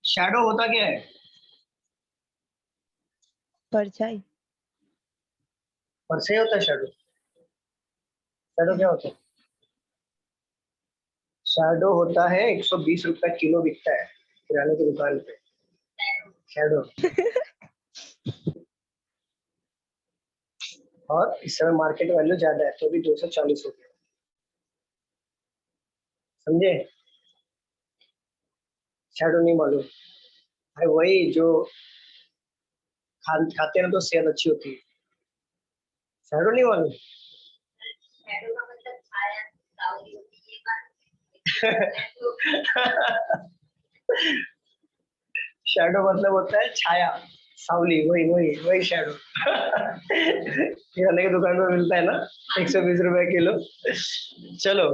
Speaker 1: शैडो होता क्या है?
Speaker 2: परछाई।
Speaker 1: पर से होता है शैडो? शैडो क्या होता है? शैडो होता है 120 रुपए किलो बिकता है किराने की दुकान पे शैडो। और इस समय मार्केट वैल्यू ज्यादा है तो भी 240 हो गया। समझे? शैडो नहीं मालूम? भाई वही जो खाते हैं तो सेहत अच्छी होती है। शैडो नहीं मालूम? शैडो मतलब होता है छाया, सावली, वही वही वही शैडो। किराने की दुकान में मिलता है ना 120 रुपए किलो। चलो,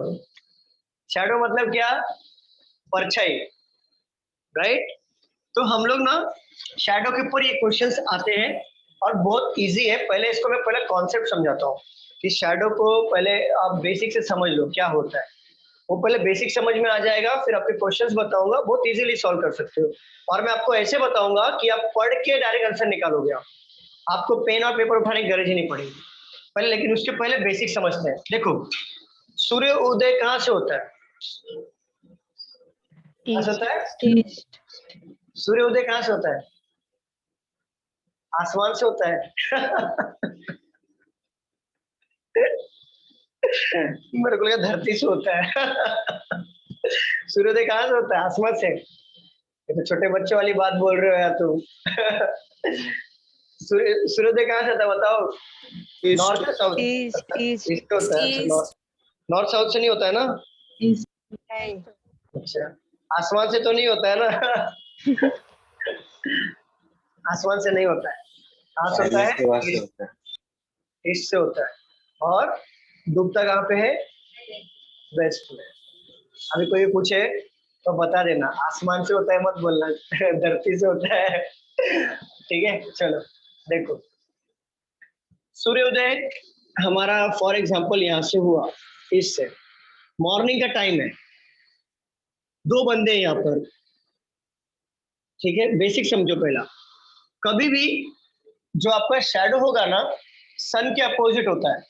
Speaker 1: शैडो मतलब क्या? परछाई, राइट? तो हम लोग ना शैडो के ऊपर ये क्वेश्चंस आते हैं और बहुत इजी है। पहले इसको मैं पहले कॉन्सेप्ट समझाता हूँ कि शैडो को पहले आप बेसिक से समझ लो क्या होता है। वो पहले बेसिक समझ में आ जाएगा, फिर आपके क्वेश्चंस बताऊंगा, बहुत इजीली सॉल्व कर सकते हो। और मैं आपको ऐसे बताऊंगा कि आप पढ़ के डायरेक्ट आंसर निकालोगे। आपको पेन और पेपर उठाने की जरूरत ही नहीं पड़ेगी पहले। लेकिन उसके पहले बेसिक समझते हैं। देखो, सूर्य उदय कहाँ से होता है? कहाँ से होता है?
Speaker 2: ईस्ट।
Speaker 1: सूर्य उदय कहाँ से होता है? आसमान से होता है। मेरे को लगा धरती से होता है। सूर्योदय कहाँ से होता है? आसमान से। ये तो छोटे बच्चों वाली बात बोल रहे हो यार तुम। सूर्योदय कहाँ से होता है बताओ? नॉर्थ से साउथ?
Speaker 2: ईस्ट। ईस्ट।
Speaker 1: ईस्ट से होता है।
Speaker 6: East.
Speaker 1: नॉर्थ साउथ से नहीं होता है ना?
Speaker 2: नहीं।
Speaker 1: अच्छा, आसमान से तो नहीं होता है ना? आसमान से नहीं होता है। कहाँ से होता है? ईस्ट से होता है। और डूबता कहाँ पे है? वेस्ट में। अभी कोई पूछे तो बता देना, आसमान से होता है मत बोलना। धरती से होता है। ठीक है, चलो देखो, सूर्योदय हमारा फॉर एग्जांपल यहाँ से हुआ, ईस्ट से। मॉर्निंग का टाइम है, दो बंदे हैं यहाँ पर, ठीक है? बेसिक समझो पहला। कभी भी जो आपका शैडो होगा ना, सन के अपोजिट होता है।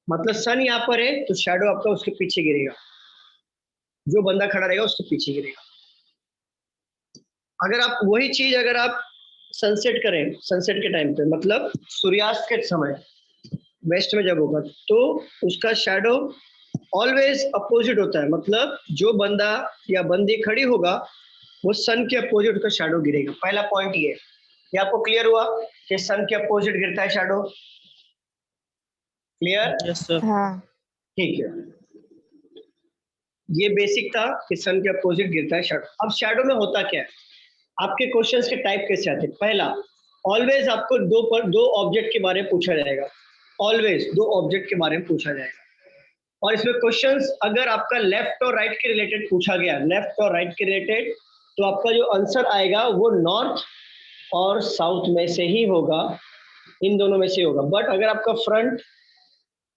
Speaker 1: मतलब सन यहाँ पर है तो शैडो आपका उसके पीछे गिरेगा, जो बंदा खड़ा रहेगा उसके पीछे गिरेगा। अगर आप वही चीज अगर आप सनसेट करें, सनसेट के टाइम पे मतलब सूर्यास्त के समय वेस्ट में जब होगा तो उसका शैडो ऑलवेज अपोजिट होता है। मतलब जो बंदा या बंदी खड़ी होगा वो सन के अपोजिट का शैडो गिरेगा। पहला पॉइंट ये आपको क्लियर हुआ कि सन के अपोजिट गिरता है शैडो? क्लियर?
Speaker 7: Yes, sir.
Speaker 2: हाँ।
Speaker 1: ठीक है, ये बेसिक था कि सन के अपोजिट गिरता है शैडो। अब शैडो में होता क्या है? आपके क्वेश्चंस के टाइप कैसे आते हैं? पहला, ऑलवेज आपको दो ऑब्जेक्ट के बारे में पूछा जाएगा। ऑलवेज दो ऑब्जेक्ट के बारे में पूछा जाएगा। और इसमें क्वेश्चंस अगर आपका लेफ्ट और राइट के रिलेटेड पूछा गया, लेफ्ट और राइट के रिलेटेड, तो आपका जो आंसर आएगा वो नॉर्थ और साउथ में से ही होगा, इन दोनों में से होगा। बट अगर आपका फ्रंट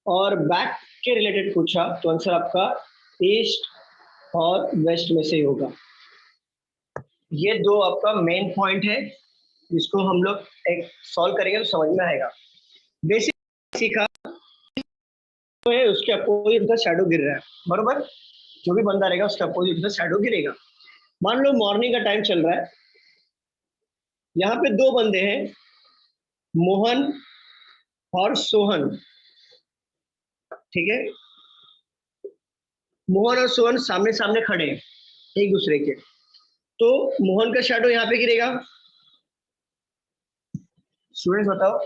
Speaker 1: और बैक के रिलेटेड पूछा तो आंसर आपका ईस्ट और वेस्ट में से ही होगा। ये दो आपका मेन पॉइंट है जिसको हम लोग एक सॉल्व करेंगे तो समझ में आएगा। बेसिक सीखा है, उसके अपोजिट का शैडो गिर रहा है, बरोबर। जो भी बंदा रहेगा उसके अपोजिट का शैडो गिरेगा। मान लो मॉर्निंग का टाइम चल रहा है, यहाँ पे दो बंदे हैं, मोहन और सोहन, ठीक है। मोहन और सोहन सामने सामने खड़े हैं एक दूसरे के, तो मोहन का शैडो यहाँ पे गिरेगा। स्टूडेंट्स बताओ,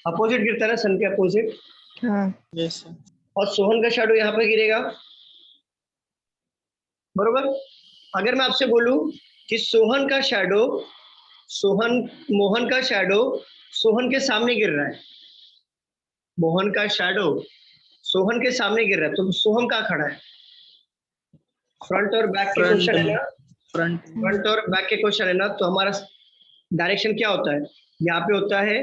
Speaker 1: अपोजिट गिरता है ना, सन के अपोजिट।
Speaker 2: हाँ
Speaker 7: Yes, sir.
Speaker 1: और सोहन का शैडो यहाँ पे गिरेगा, बरोबर। अगर मैं आपसे बोलूं कि सोहन का शैडो, मोहन का शैडो सोहन के सामने गिर रहा है, मोहन का शैडो सोहन के सामने गिर रहा है, तो सोहन कहाँ खड़ा है? फ्रंट और बैक के
Speaker 7: Front,
Speaker 1: क्वेश्चन है ना,
Speaker 7: front.
Speaker 1: फ्रंट और बैक के क्वेश्चन है ना, तो हमारा डायरेक्शन क्या होता है? यहाँ पे होता है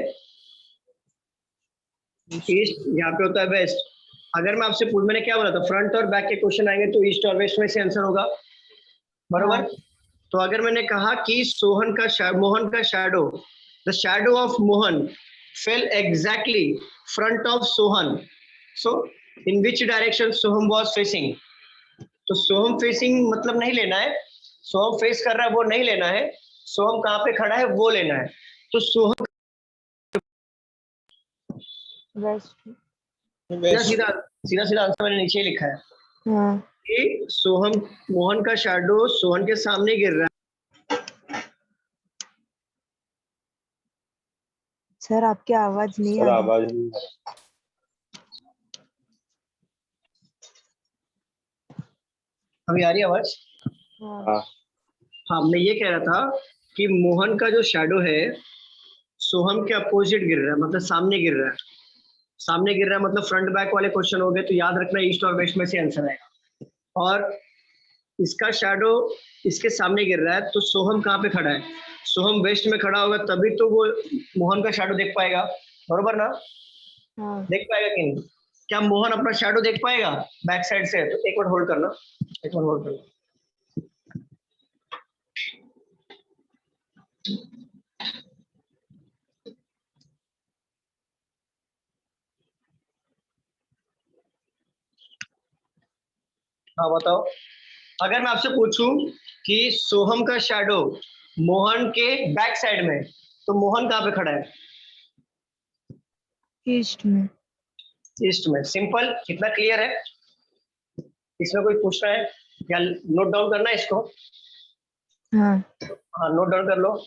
Speaker 1: ईस्ट, यहाँ पे होता है वेस्ट। अगर मैं आपसे पूछ, मैंने क्या बोला था, फ्रंट और बैक के क्वेश्चन आएंगे तो ईस्ट और वेस्ट में से आंसर होगा, बरोबर। तो अगर मैंने कहा कि मोहन का shadow, the shadow of Mohan fail exactly front of Sohan, so in which direction Soham was facing, तो सोहम फेसिंग मतलब नहीं लेना है, सोहम फेस कर रहा है वो नहीं लेना है, सोहम कहाँ पे खड़ा है वो लेना है। तो सोहम
Speaker 3: वेस्ट।
Speaker 1: सीधा
Speaker 7: West.
Speaker 1: सीधा सीधा सीधा आंसर मैंने नीचे ही लिखा है
Speaker 2: हाँ
Speaker 1: कि सोहम, मोहन का शैडो सोहन के सामने गिर रहा है।
Speaker 2: सर आपकी आवाज नहीं आ रही।
Speaker 1: अभी आ रही है आवाज?
Speaker 2: हाँ
Speaker 1: हाँ, मैं ये कह रहा था कि मोहन का जो शैडो है सोहम के अपोजिट गिर रहा है, मतलब सामने गिर रहा है। सामने गिर रहा है मतलब फ्रंट बैक वाले क्वेश्चन हो गए, तो याद रखना ईस्ट और वेस्ट में से आंसर आएगा। और इसका शैडो इसके सामने गिर रहा है, तो सोहम कहाँ पे खड़ा है? सोहम वेस्ट में खड़ा होगा तभी तो वो मोहन का शैडो देख पाएगा, बरोबर ना?
Speaker 2: हाँ
Speaker 1: देख पाएगा कि नहीं? क्या मोहन अपना शैडो देख पाएगा बैक साइड से? तो एक मिनट होल्ड करना, एक मिनट होल्ड करना। हाँ बताओ, अगर मैं आपसे पूछूं कि सोहम का शैडो मोहन के बैक साइड में, तो मोहन कहाँ पे खड़ा है?
Speaker 2: ईस्ट में।
Speaker 1: ईस्ट में। सिंपल, कितना क्लियर है? इसमें कोई पूछना है या नोट डाउन करना है इसको?
Speaker 2: हाँ
Speaker 1: हाँ, नोट डाउन कर लो।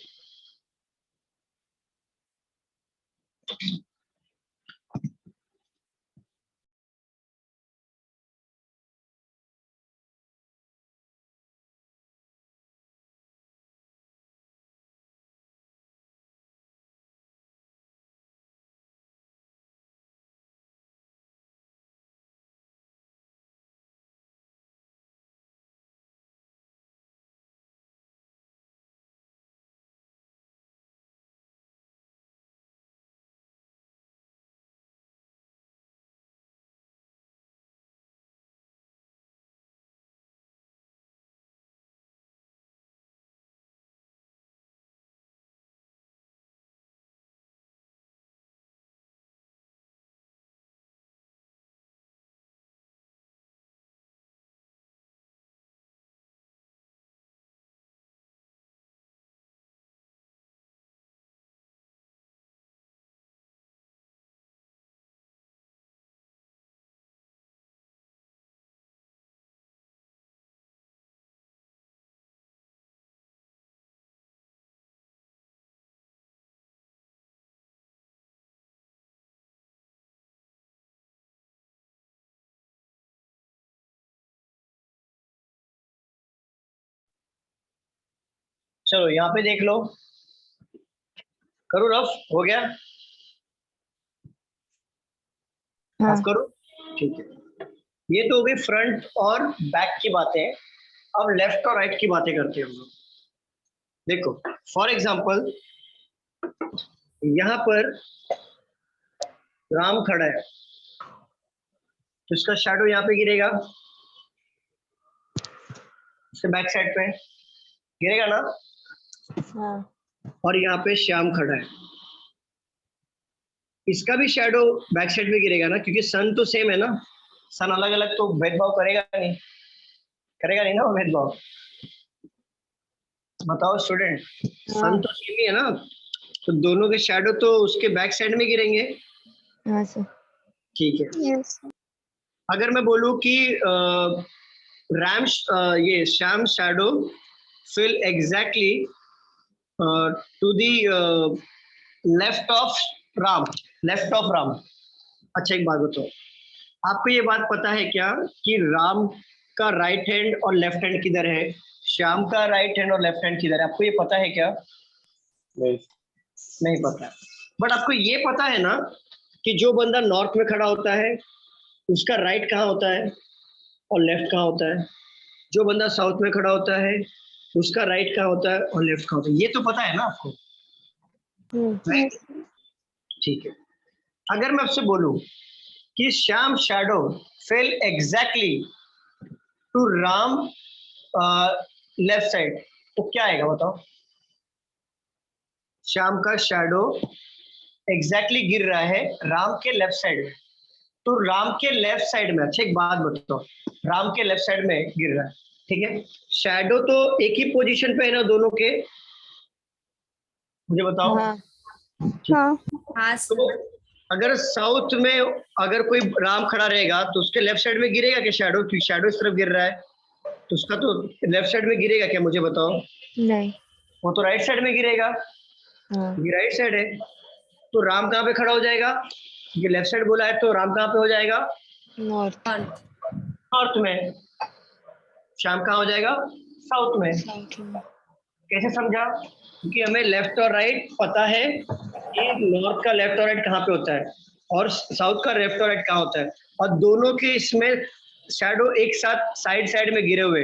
Speaker 1: चलो यहाँ पे देख लो, करो रफ, हो गया।
Speaker 2: हाँ
Speaker 1: ऑफ करो, ठीक है। ये तो हो गई फ्रंट और बैक की बातें। अब लेफ्ट और राइट की बातें करते हैं हम लोग। देखो फॉर एग्जांपल यहाँ पर राम खड़ा है, तो इसका शैडो यहाँ पे गिरेगा, इसके बैक साइड पे गिरेगा ना।
Speaker 2: हाँ
Speaker 1: और यहाँ पे श्याम खड़ा है, इसका भी शैडो बैक साइड में गिरेगा ना, क्योंकि सन तो सेम है ना। सन अलग अलग तो भेदभाव करेगा नहीं, करेगा नहीं ना वो भेदभाव। बताओ स्टूडेंट, सन तो सेम ही है ना, तो दोनों के शैडो तो उसके बैक साइड में गिरेंगे।
Speaker 2: हाँ सर।
Speaker 1: ठीक है।
Speaker 5: Yes.
Speaker 1: अगर मैं बोलूँ कि ये Shyam shadow fell exactly to the left of Ram, left of Ram. अच्छा एक बात बताओ, आपको ये बात पता है क्या कि राम का राइट हैंड और लेफ्ट हैंड किधर है, श्याम का राइट हैंड और लेफ्ट हैंड किधर है? आपको ये पता है क्या? नहीं पता। बट आपको ये पता है ना कि जो बंदा नॉर्थ में खड़ा होता है उसका राइट कहाँ होता है और लेफ्ट कहाँ होता है, जो बंदा साउथ में खड़ा होता है उसका राइट कहाँ होता है और लेफ्ट कहाँ होता है, ये तो पता है ना आपको, राइट? ठीक है। अगर मैं आपसे बोलूं कि Shyam shadow fell exactly to Ram left side, तो क्या आएगा बताओ? श्याम का शैडो एग्जैक्टली गिर रहा है राम के लेफ्ट साइड में, तो राम के लेफ्ट साइड में, अच्छा एक बात बताओ, राम के लेफ्ट साइड में गिर रहा है, ठीक है। शैडो तो एक ही पोजीशन पे है ना दोनों के, मुझे बताओ।
Speaker 2: हाँ
Speaker 6: हाँ
Speaker 1: तो
Speaker 6: सर।
Speaker 1: अगर साउथ में अगर कोई राम खड़ा रहेगा तो उसके लेफ्ट साइड में गिरेगा क्या शैडो? क्योंकि शैडो इस तरफ गिर रहा है, तो उसका तो लेफ्ट साइड में गिरेगा क्या, मुझे बताओ?
Speaker 2: नहीं।
Speaker 1: वो तो राइट साइड में गिरेगा,
Speaker 2: हाँ
Speaker 1: ये राइट साइड है। तो राम कहाँ पे खड़ा हो जाएगा? ये लेफ्ट साइड बोला है तो राम कहाँ पे हो जाएगा?
Speaker 2: नॉर्थ।
Speaker 1: नॉर्थ में। श्याम कहाँ हो जाएगा? साउथ में। कैसे समझा? क्योंकि हमें लेफ्ट और राइट पता है कि नॉर्थ का लेफ्ट और राइट कहाँ पे होता है और साउथ का लेफ्ट और राइट कहाँ होता है, और दोनों के इसमें शैडो एक साथ साइड साइड में गिरे हुए।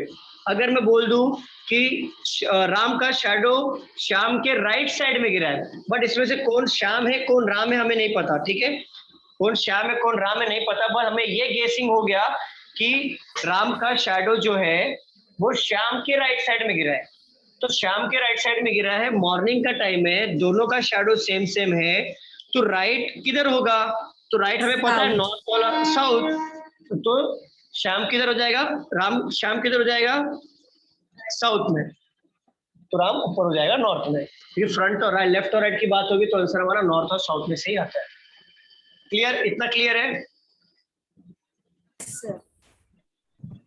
Speaker 1: अगर मैं बोल दूं कि राम का शैडो श्याम के राइट साइड में गिरा है, बट इसमें से कौन श्याम है कौन राम है हमें नहीं पता, ठीक है। कौन श्याम है कौन राम है नहीं पता, बस हमें ये गेसिंग हो गया कि राम का शैडो जो है वो श्याम के राइट साइड में गिरा है। तो श्याम के राइट साइड में गिरा है, मॉर्निंग का टाइम है, दोनों का शैडो सेम सेम है, तो राइट किधर होगा? तो राइट हमें पता है नॉर्थ वाला, साउथ। तो श्याम किधर हो जाएगा? राम श्याम किधर हो जाएगा? साउथ में। तो राम ऊपर हो जाएगा नॉर्थ में। ये फ्रंट और राइट, लेफ्ट और राइट की बात होगी तो आंसर हमारा नॉर्थ और साउथ में से ही आता है। क्लियर? इतना क्लियर है?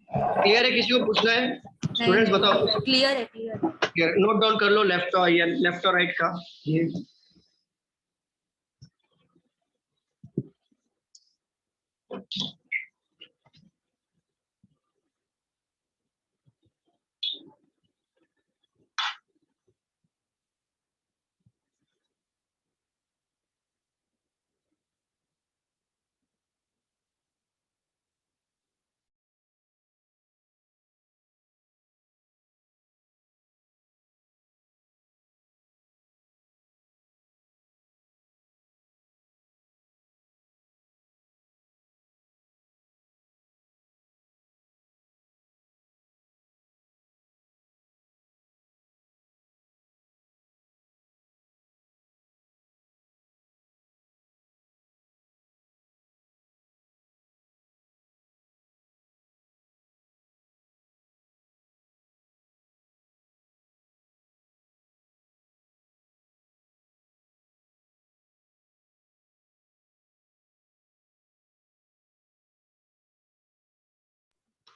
Speaker 1: क्लियर है? किसी को पूछना है? स्टूडेंट्स बताओ।
Speaker 6: क्लियर है, क्लियर है।
Speaker 1: नोट डाउन कर लो लेफ्ट और राइट का ये।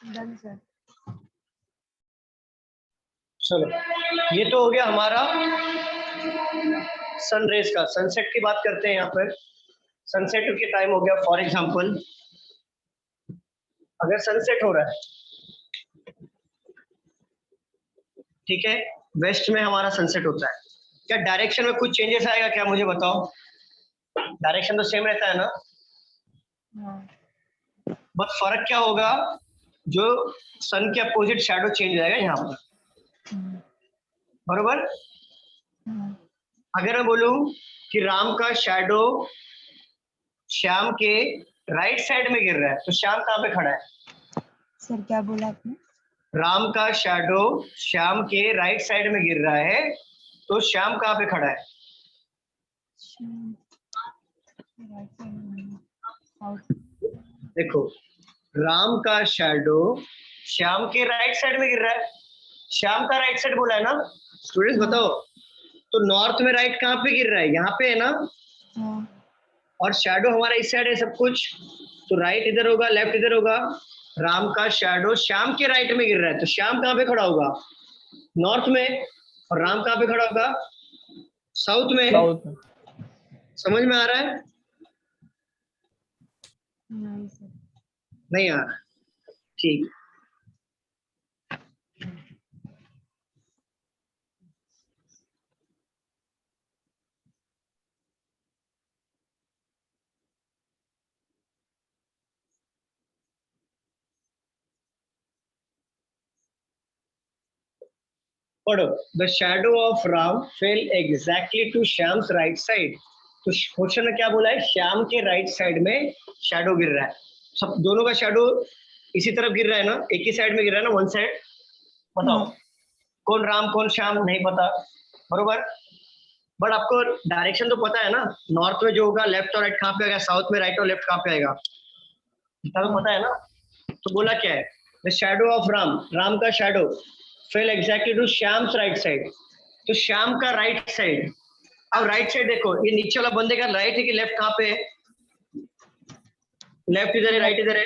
Speaker 2: Done sir.
Speaker 1: चलो ये तो हो गया हमारा सनरेज का। सनसेट की बात करते हैं यहाँ पर। सनसेट के टाइम हो गया, फॉर एग्जांपल अगर सनसेट हो रहा है, ठीक है, वेस्ट में हमारा सनसेट होता है, क्या डायरेक्शन में कुछ चेंजेस आएगा क्या, मुझे बताओ? डायरेक्शन तो सेम रहता है ना। बस फर्क क्या होगा, जो सन के अपोजिट शैडो चेंज हो जाएगा यहाँ पर, बरोबर। अगर मैं बोलूं कि राम का शैडो श्याम के राइट साइड में गिर रहा है, तो श्याम कहाँ पे खड़ा है?
Speaker 2: सर क्या बोला आपने?
Speaker 1: राम का शैडो श्याम के राइट साइड में गिर रहा है, तो श्याम कहाँ पे खड़ा है? देखो, राम का शैडो श्याम के राइट साइड में गिर रहा है, श्याम का राइट साइड बोला है ना स्टूडेंट्स, बताओ। तो नॉर्थ में राइट कहाँ पे गिर रहा है? यहाँ पे है ना। और शैडो हमारा इस साइड है सब कुछ, तो राइट इधर होगा, लेफ्ट इधर होगा। राम का शैडो श्याम के राइट में गिर रहा है, तो श्याम कहाँ पे खड़ा होगा? नॉर्थ में। और राम कहाँ पे खड़ा होगा? साउथ में।
Speaker 7: साउथ।
Speaker 1: समझ में आ रहा है? नहीं आ रहा? ठीक। पढ़ो, the shadow of Ram fell exactly to Shyam's right side. तो क्वेश्चन में क्या बोला है? श्याम के राइट साइड में शैडो गिर रहा है। सब दोनों का शैडो इसी तरफ गिर रहा है ना, एक ही साइड में गिर रहा है ना, वन साइड। बताओ कौन राम कौन श्याम, नहीं पता, बरोबर। बट आपको डायरेक्शन तो पता है ना, नॉर्थ में जो होगा लेफ्ट और राइट कहाँ पे आएगा, साउथ में राइट और लेफ्ट कहाँ पे आएगा, इतना तो पता है ना। तो बोला क्या है? The shadow of Ram, Ram का shadow fell exactly to Shyam's right side. तो श्याम का राइट साइड। अब राइट साइड देखो, ये नीचे वाला बंदे का राइट है कि लेफ्ट कहाँ पे है? लेफ्ट इधर है, राइट इधर है।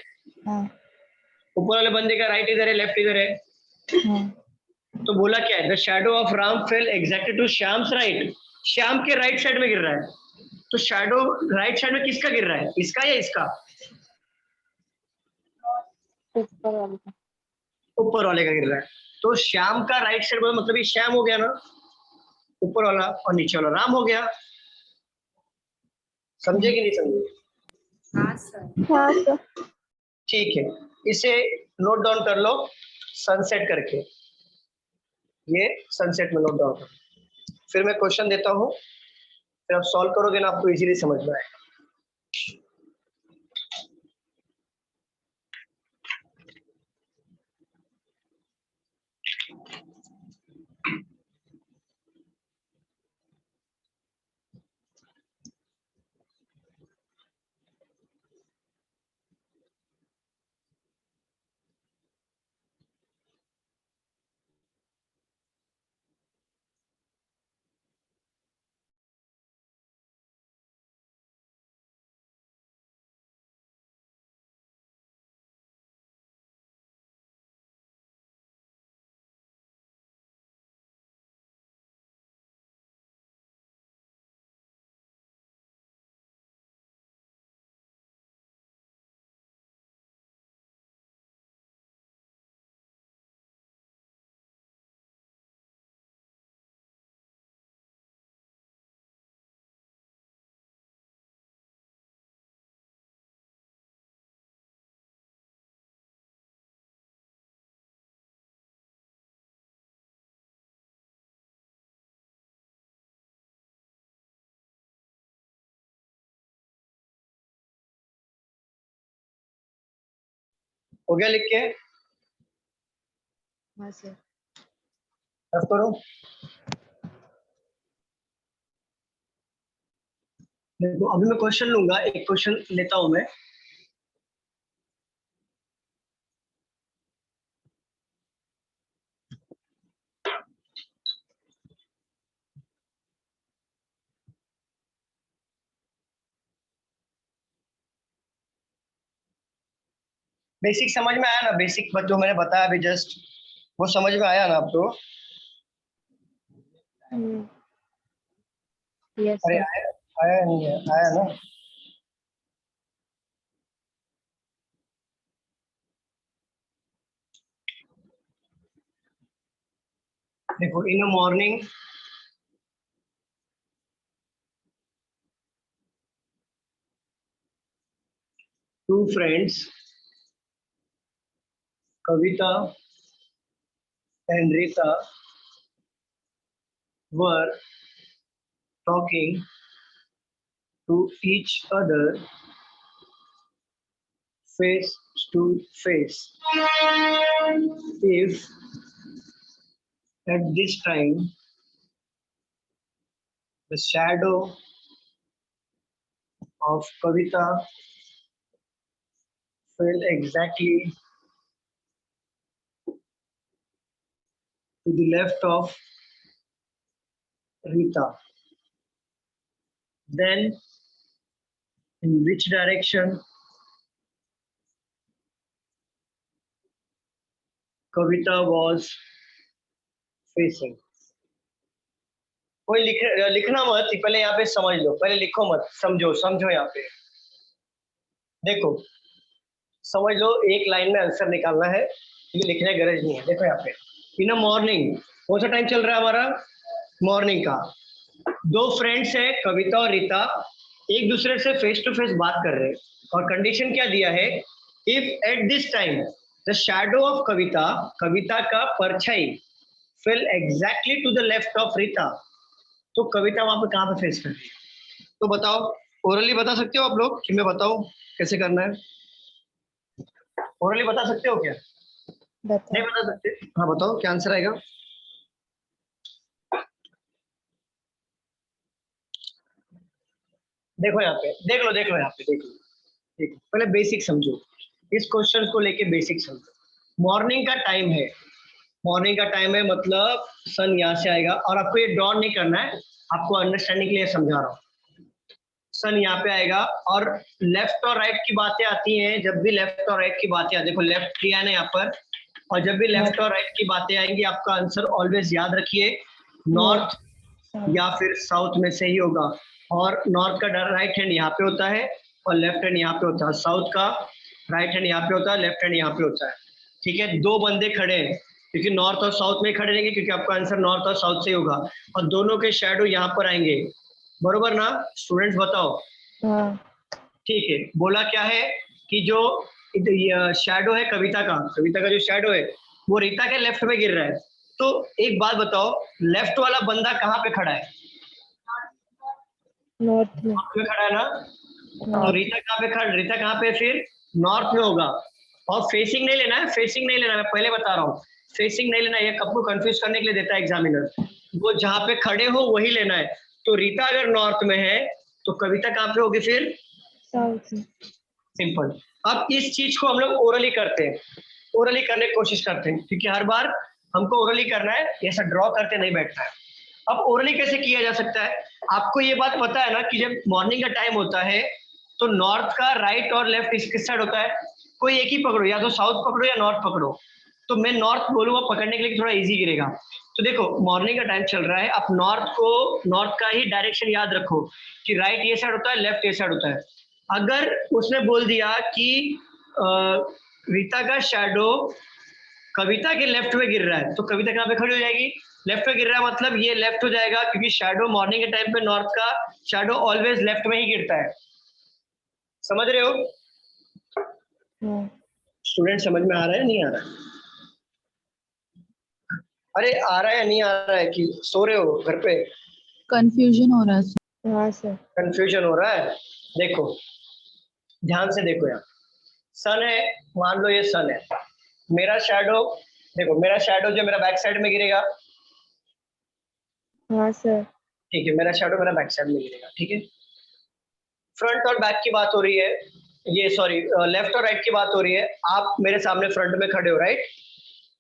Speaker 1: ऊपर वाले बंदे का राइट इधर है, लेफ्ट इधर है। तो बोला क्या है? The shadow of Ram fell exactly to Shyam's right. Shyam के राइट साइड में गिर रहा है, तो शैडो राइट साइड में किसका गिर रहा है? इसका या इसका? ऊपर वाले का गिर रहा है। तो श्याम का राइट साइड मतलब ये श्याम हो गया ना, ऊपर वाला, और नीचे वाला राम हो गया। समझे कि नहीं समझे?
Speaker 6: हाँ सर।
Speaker 4: हाँ सर।
Speaker 1: ठीक है, इसे नोट डाउन कर लो सनसेट करके। ये सनसेट में नोट डाउन करो। फिर मैं क्वेश्चन देता हूँ, फिर आप सॉल्व करोगे ना, आपको इजीली समझ में आएगा। हो गया लिख के?
Speaker 2: हाँ सर।
Speaker 1: रफ करो। देखो अभी मैं क्वेश्चन लूंगा, एक क्वेश्चन लेता हूं मैं। बेसिक समझ में आया ना? बेसिक जो मैंने बताया अभी जस्ट, वो समझ में आया ना आपको?
Speaker 5: यस
Speaker 1: अरे
Speaker 5: सर।
Speaker 1: आया, आया नहीं है? आया ना? देखो, इन the morning two friends, Kavita and Rita, were talking to each other face to face. If at this time the shadow of Kavita fell exactly to the left of Rita, then in which direction Kavita was facing? कोई लिखना मत, पहले यहाँ पे समझ लो, पहले लिखो मत, समझो यहाँ पे। देखो समझ लो, एक लाइन में आंसर निकालना है, ये लिखने की गरज नहीं है। देखो यहाँ पे इन अ मॉर्निंग, कौन सा टाइम चल रहा है हमारा? मॉर्निंग का। दो फ्रेंड्स है कविता और रीता, एक दूसरे से फेस टू फेस बात कर रहे हैं और कंडीशन क्या दिया है? If at this time the shadow of Kavita, Kavita का परछाई fell exactly to the left of Rita, तो कविता वहां पर कहाँ पे फेस कर रही है? तो बताओ, ओरली बता सकते हो आप लोग कि मैं बताऊं कैसे करना है? ओरली बता सकते हो क्या?
Speaker 2: बता।
Speaker 1: नहीं बता सकते? हाँ बताओ क्या आंसर आएगा? देखो यहाँ पे, देख लो यहाँ पे, देख लो। पहले बेसिक समझो, इस क्वेश्चन को लेके बेसिक समझो। मॉर्निंग का टाइम है, मॉर्निंग का टाइम है मतलब सन यहाँ से आएगा, और आपको ये ड्रॉ नहीं करना है, आपको अंडरस्टैंडिंग के लिए समझा रहा हूँ। सन यहाँ पे आएगा और लेफ्ट और राइट की बातें आती हैं, जब भी लेफ्ट और राइट की बातें आती है, देखो लेफ्ट किया है ना यहाँ पर, और जब भी लेफ्ट और राइट की बातें आएंगी आपका आंसर ऑलवेज याद रखिए नॉर्थ या फिर साउथ में से ही होगा। और नॉर्थ का राइट हैंड यहाँ पे होता है और लेफ्ट हैंड यहाँ पे होता है, साउथ का राइट हैंड यहाँ पे होता है, लेफ्ट हैंड यहाँ पे होता है। ठीक है, दो बंदे खड़े हैं, क्योंकि नॉर्थ और साउथ में खड़े रहेंगे, क्योंकि आपका आंसर नॉर्थ और साउथ से ही होगा, और दोनों के शैडो यहाँ पर आएंगे, बरोबर ना स्टूडेंट्स? बताओ। ठीक है, बोला क्या है कि जो शैडो है कविता का जो शैडो है वो रीता के लेफ्ट में गिर रहा है। तो एक बात बताओ, लेफ्ट वाला बंदा कहाँ पे खड़ा है?
Speaker 2: नॉर्थ में
Speaker 1: खड़ा है ना? तो रीता कहाँ पे खड़ा? रीता कहाँ पे फिर? नॉर्थ में होगा। और फेसिंग नहीं लेना है, फेसिंग नहीं लेना, मैं पहले बता रहा हूँ, फेसिंग नहीं लेना, ये कब को कंफ्यूज करने के लिए देता है एग्जामिनर, वो जहाँ पे खड़े हो वही लेना है। तो रीता अगर नॉर्थ में है तो कविता कहाँ पे होगी फिर?
Speaker 2: साउथ में।
Speaker 1: सिंपल। अब इस चीज को हम लोग ओरली करते हैं, ओरली करने की कोशिश करते हैं, क्योंकि हर बार हमको ओरली करना है, ऐसा ड्रॉ करके नहीं बैठना है। अब ओरली कैसे किया जा सकता है? आपको ये बात पता है ना कि जब मॉर्निंग का टाइम होता है तो नॉर्थ का राइट और लेफ्ट किस साइड होता है? कोई एक ही पकड़ो, या तो साउथ पकड़ो या नॉर्थ पकड़ो। तो मैं नॉर्थ बोलूंगा पकड़ने के लिए थोड़ा इजी गिरेगा। तो देखो मॉर्निंग का टाइम चल रहा है, आप नॉर्थ का ही डायरेक्शन याद रखो कि राइट ये साइड होता है, लेफ्ट ये साइड होता है। अगर उसने बोल दिया कि रीता का शैडो कविता के लेफ्ट में गिर रहा है, तो कविता कहाँ पे खड़ी हो जाएगी? लेफ्ट में गिर रहा है मतलब ये लेफ्ट हो जाएगा, क्योंकि शैडो मॉर्निंग के टाइम पे नॉर्थ का शैडो ऑलवेज लेफ्ट में ही गिरता है। समझ रहे हो स्टूडेंट? समझ में आ रहा है नहीं आ रहा है? अरे आ रहा है या नहीं आ रहा है कि सो रहे हो घर पे?
Speaker 4: कंफ्यूजन हो रहा है।
Speaker 2: हाँ सर।
Speaker 1: कंफ्यूजन हो रहा है? देखो ध्यान से देखो, यहाँ सन है, मान लो ये सन है, मेरा शैडो, देखो मेरा शैडो जो मेरा बैक साइड में गिरेगा।
Speaker 2: हाँ सर।
Speaker 1: ठीक है, मेरा शैडो मेरा बैक साइड में गिरेगा। ठीक है, फ्रंट और बैक की बात हो रही है, ये सॉरी लेफ्ट और राइट की बात हो रही है। आप मेरे सामने फ्रंट में खड़े हो, राइट?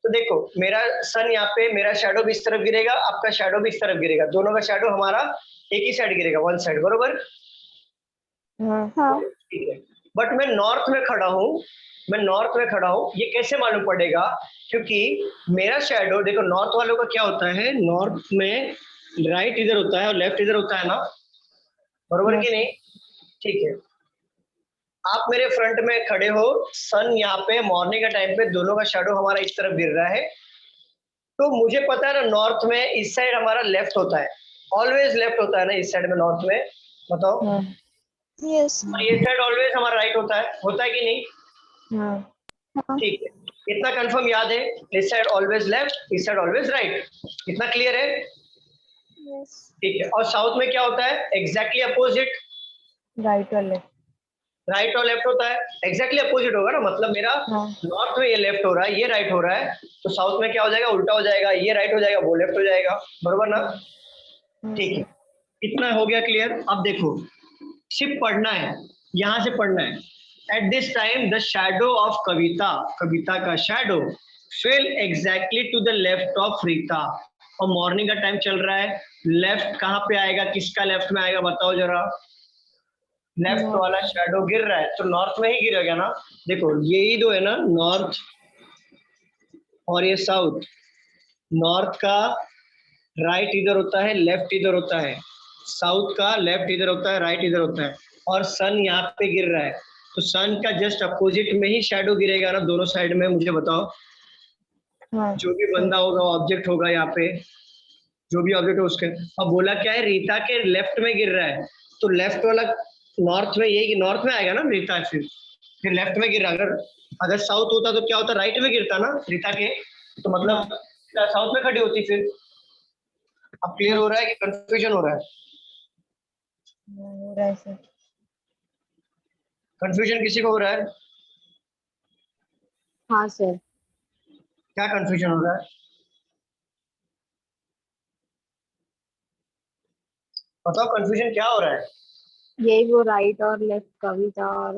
Speaker 1: तो देखो मेरा सन यहाँ पे, मेरा शैडो भी इस तरफ गिरेगा, आपका शैडो भी इस तरफ गिरेगा, दोनों का शैडो हमारा एक ही साइड गिरेगा, वन साइड, बरोबर?
Speaker 2: हाँ।
Speaker 1: ठीक है, बट मैं नॉर्थ में खड़ा हूँ, ये कैसे मालूम पड़ेगा? क्योंकि मेरा शैडो, देखो नॉर्थ वालों का क्या होता है, नॉर्थ में राइट इधर होता है और लेफ्ट इधर होता है ना, बरोबर कि नहीं? ठीक है, आप मेरे फ्रंट में खड़े हो, सन यहाँ पे मॉर्निंग के टाइम पे दोनों का शैडो हमारा इस तरफ गिर रहा है, तो मुझे पता है ना नॉर्थ में इस साइड हमारा लेफ्ट होता है, ऑलवेज लेफ्ट होता है ना इस साइड में नॉर्थ में, बताओ?
Speaker 2: यस
Speaker 1: और ये साइड ऑलवेज हमारा राइट होता है कि नहीं?
Speaker 2: हाँ
Speaker 1: ठीक है, इतना कंफर्म याद है, इस साइड ऑलवेज लेफ्ट, इस साइड ऑलवेज राइट, इतना क्लियर है?
Speaker 2: यस
Speaker 1: ठीक है, और साउथ में क्या होता है? एग्जैक्टली अपोजिट,
Speaker 2: राइट और लेफ्ट
Speaker 1: राइट और लेफ्ट होता है, एग्जैक्टली अपोजिट होगा ना, मतलब मेरा
Speaker 2: हाँ
Speaker 1: नॉर्थ में ये लेफ्ट हो रहा है, ये राइट हो रहा है, तो साउथ में क्या हो जाएगा? उल्टा हो जाएगा, ये राइट हो जाएगा, वो लेफ्ट हो जाएगा, बरोबर ना? ठीक है, इतना हो गया क्लियर। अब देखो, सिर्फ पढ़ना है, यहां से पढ़ना है। At this time the shadow of Kavita, Kavita का shadow fell exactly to the left of Rita. और मॉर्निंग का टाइम चल रहा है, लेफ्ट कहाँ पे आएगा, किसका लेफ्ट में आएगा बताओ जरा? लेफ्ट वाला शैडो गिर रहा है तो नॉर्थ में ही गिरेगा ना। देखो यही दो है ना, नॉर्थ और ये साउथ। नॉर्थ का राइट इधर होता है, लेफ्ट इधर होता है, साउथ का लेफ्ट इधर होता है, राइट इधर होता है, और सन यहाँ पे गिर रहा है, तो सन का जस्ट अपोजिट में ही शैडो गिरेगा ना दोनों साइड में। मुझे बताओ,
Speaker 2: हाँ
Speaker 1: जो भी बंदा होगा ऑब्जेक्ट होगा यहाँ पे, जो भी ऑब्जेक्ट है उसके। अब बोला क्या है, रीता के लेफ्ट में गिर रहा है, तो लेफ्ट वाला नॉर्थ में, यही नॉर्थ में आएगा ना रीता, फिर लेफ्ट में गिर रहा। अगर अगर साउथ होता तो क्या होता? राइट में गिरता ना रीता के, तो मतलब साउथ में खड़ी होती फिर। अब क्लियर हो रहा है कि कंफ्यूजन हो रहा है?
Speaker 2: हो रहा है सर।
Speaker 1: कंफ्यूजन किसी को हो रहा है?
Speaker 3: हाँ सर।
Speaker 1: क्या कंफ्यूजन हो रहा है? बताओ कंफ्यूजन क्या हो रहा है?
Speaker 3: यही वो राइट और लेफ्ट कविता और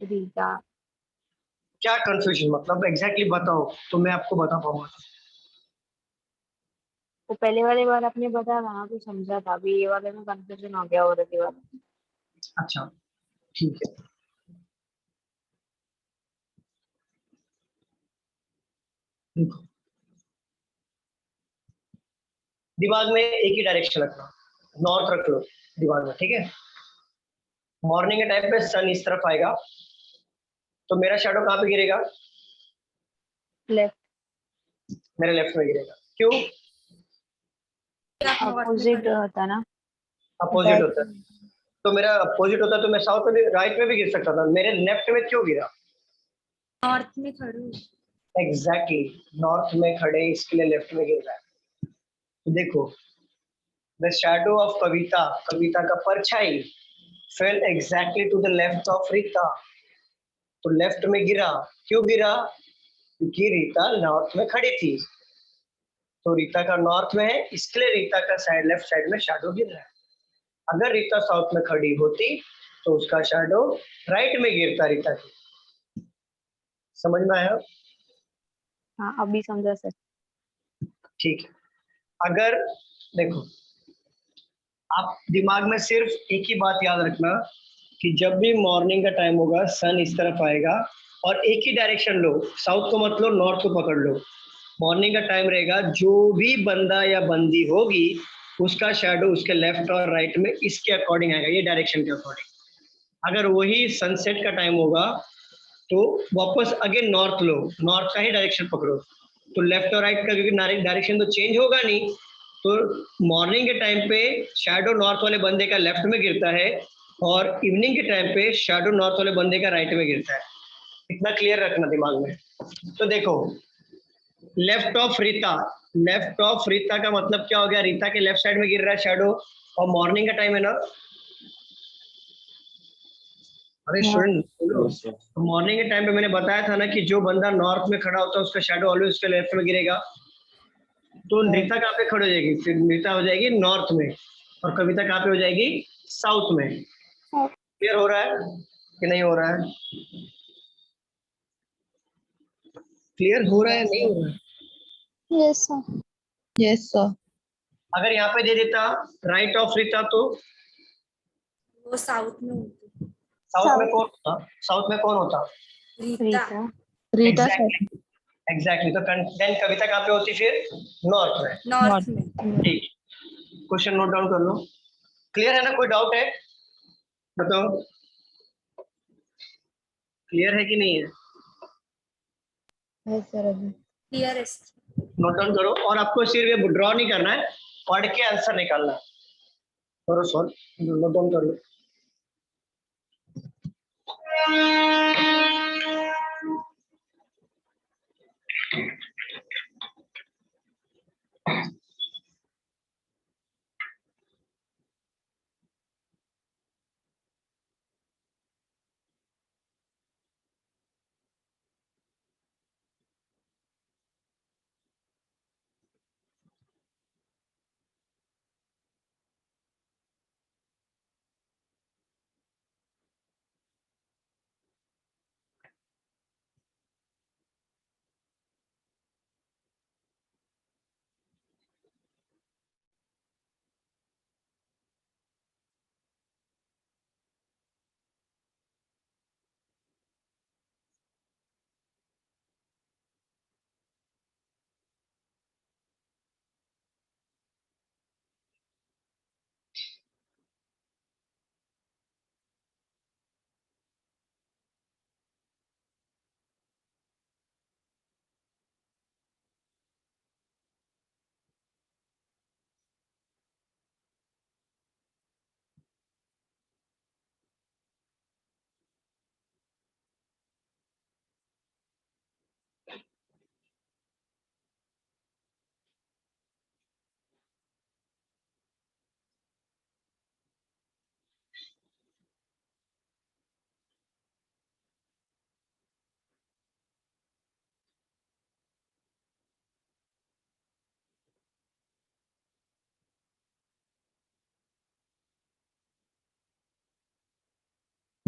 Speaker 3: रीता।
Speaker 1: क्या कंफ्यूजन मतलब एग्जैक्टली बताओ, तो मैं आपको बता पाऊंगा।
Speaker 3: वो पहले वाले बार आपने बताया था ना तो समझा था, अभी ये वाले में कंफ्यूजन हो गया, और वाला।
Speaker 1: अच्छा ठीक है, देखो दिमाग में एक ही डायरेक्शन रखना, नॉर्थ रख लो दिमाग में, ठीक है? मॉर्निंग के टाइम पे सन इस तरफ आएगा, तो मेरा शैडो कहाँ पे गिरेगा?
Speaker 3: लेफ्ट
Speaker 1: मेरे लेफ्ट में गिरेगा। क्यों?
Speaker 3: अपोजिट होता ना।
Speaker 1: अपोजिट होता है, तो मेरा अपोजिट होता तो मैं साउथ में भी, राइट में भी गिर सकता था, मेरे लेफ्ट में क्यों गिरा?
Speaker 6: नॉर्थ में खड़े हो।
Speaker 1: एग्जैक्टली, नॉर्थ में खड़े इसके लिए लेफ्ट में गिर रहा है। तो देखो, the shadow of Kavita, Kavita का परछाई fell exactly to the left of Rita, तो लेफ्ट में गिरा। क्यों गिरा? क्योंकि रीता नॉर्थ में खड़ी थी, तो रीता का नॉर्थ में है, इसके लिए रीता का साइड, लेफ्ट साइड में शैडो गिर रहा है। अगर रीता साउथ में खड़ी होती तो उसका शैडो राइट में गिरता रीता की। समझ में आया?
Speaker 3: हाँ अभी समझा सर।
Speaker 1: ठीक है, अगर देखो, आप दिमाग में सिर्फ एक ही बात याद रखना कि जब भी मॉर्निंग का टाइम होगा सन इस तरफ आएगा, और एक ही डायरेक्शन लो, साउथ को मत लो, नॉर्थ को पकड़ लो। मॉर्निंग का टाइम रहेगा, जो भी बंदा या बंदी होगी उसका शैडो उसके लेफ्ट और राइट में इसके अकॉर्डिंग आएगा, ये डायरेक्शन के अकॉर्डिंग। अगर वही सनसेट का टाइम होगा तो वापस अगेन नॉर्थ लो, नॉर्थ का ही डायरेक्शन पकड़ो, तो लेफ्ट और राइट का क्योंकि डायरेक्शन तो चेंज होगा नहीं, तो मॉर्निंग के टाइम पे शैडो नॉर्थ वाले बंदे का लेफ्ट में गिरता है, और इवनिंग के टाइम पे शैडो नॉर्थ वाले बंदे का राइट में गिरता है। इतना क्लियर रखना दिमाग में। तो देखो, left of Rita, left of Rita का मतलब क्या हो गया? रीता के लेफ्ट साइड में गिर रहा है शैडो, और मॉर्निंग का टाइम है ना। अरे स्टूडेंट, मॉर्निंग के टाइम पे मैंने बताया था ना कि जो बंदा नॉर्थ में खड़ा होता है उसका शैडो ऑलवेज उसके लेफ्ट में गिरेगा। तो रीता कहाँ पे खड़ी हो जाएगी? फिर रीता हो जाएगी नॉर्थ में, और कविता कहाँ पे हो जाएगी? साउथ में। क्लियर हो रहा है कि नहीं हो रहा है? क्लियर हो रहा है नहीं हो रहा है?
Speaker 2: Yes sir.
Speaker 4: Yes, sir.
Speaker 1: अगर यहाँ पे दे देता राइट ऑफ रीता, तो
Speaker 6: वो साउथ में होती।
Speaker 1: साउथ में कौन होता? साउथ में कौन होता?
Speaker 6: रीता।
Speaker 4: Rita,
Speaker 1: exactly, exactly. तो देन कविता कहाँ पे होती फिर? नॉर्थ में।
Speaker 6: North
Speaker 4: North.
Speaker 6: में।
Speaker 1: ठीक, क्वेश्चन नोट डाउन कर लो। क्लियर है ना? कोई डाउट है बताओ, क्लियर है कि नहीं है?
Speaker 2: है सर अभी।
Speaker 6: क्लियरेस्ट।
Speaker 1: नोट डाउन करो, और आपको सिर्फ ये ड्रॉ नहीं करना है, पढ़ के आंसर निकालना है। करो सॉल्व, नोट डाउन कर लो। हो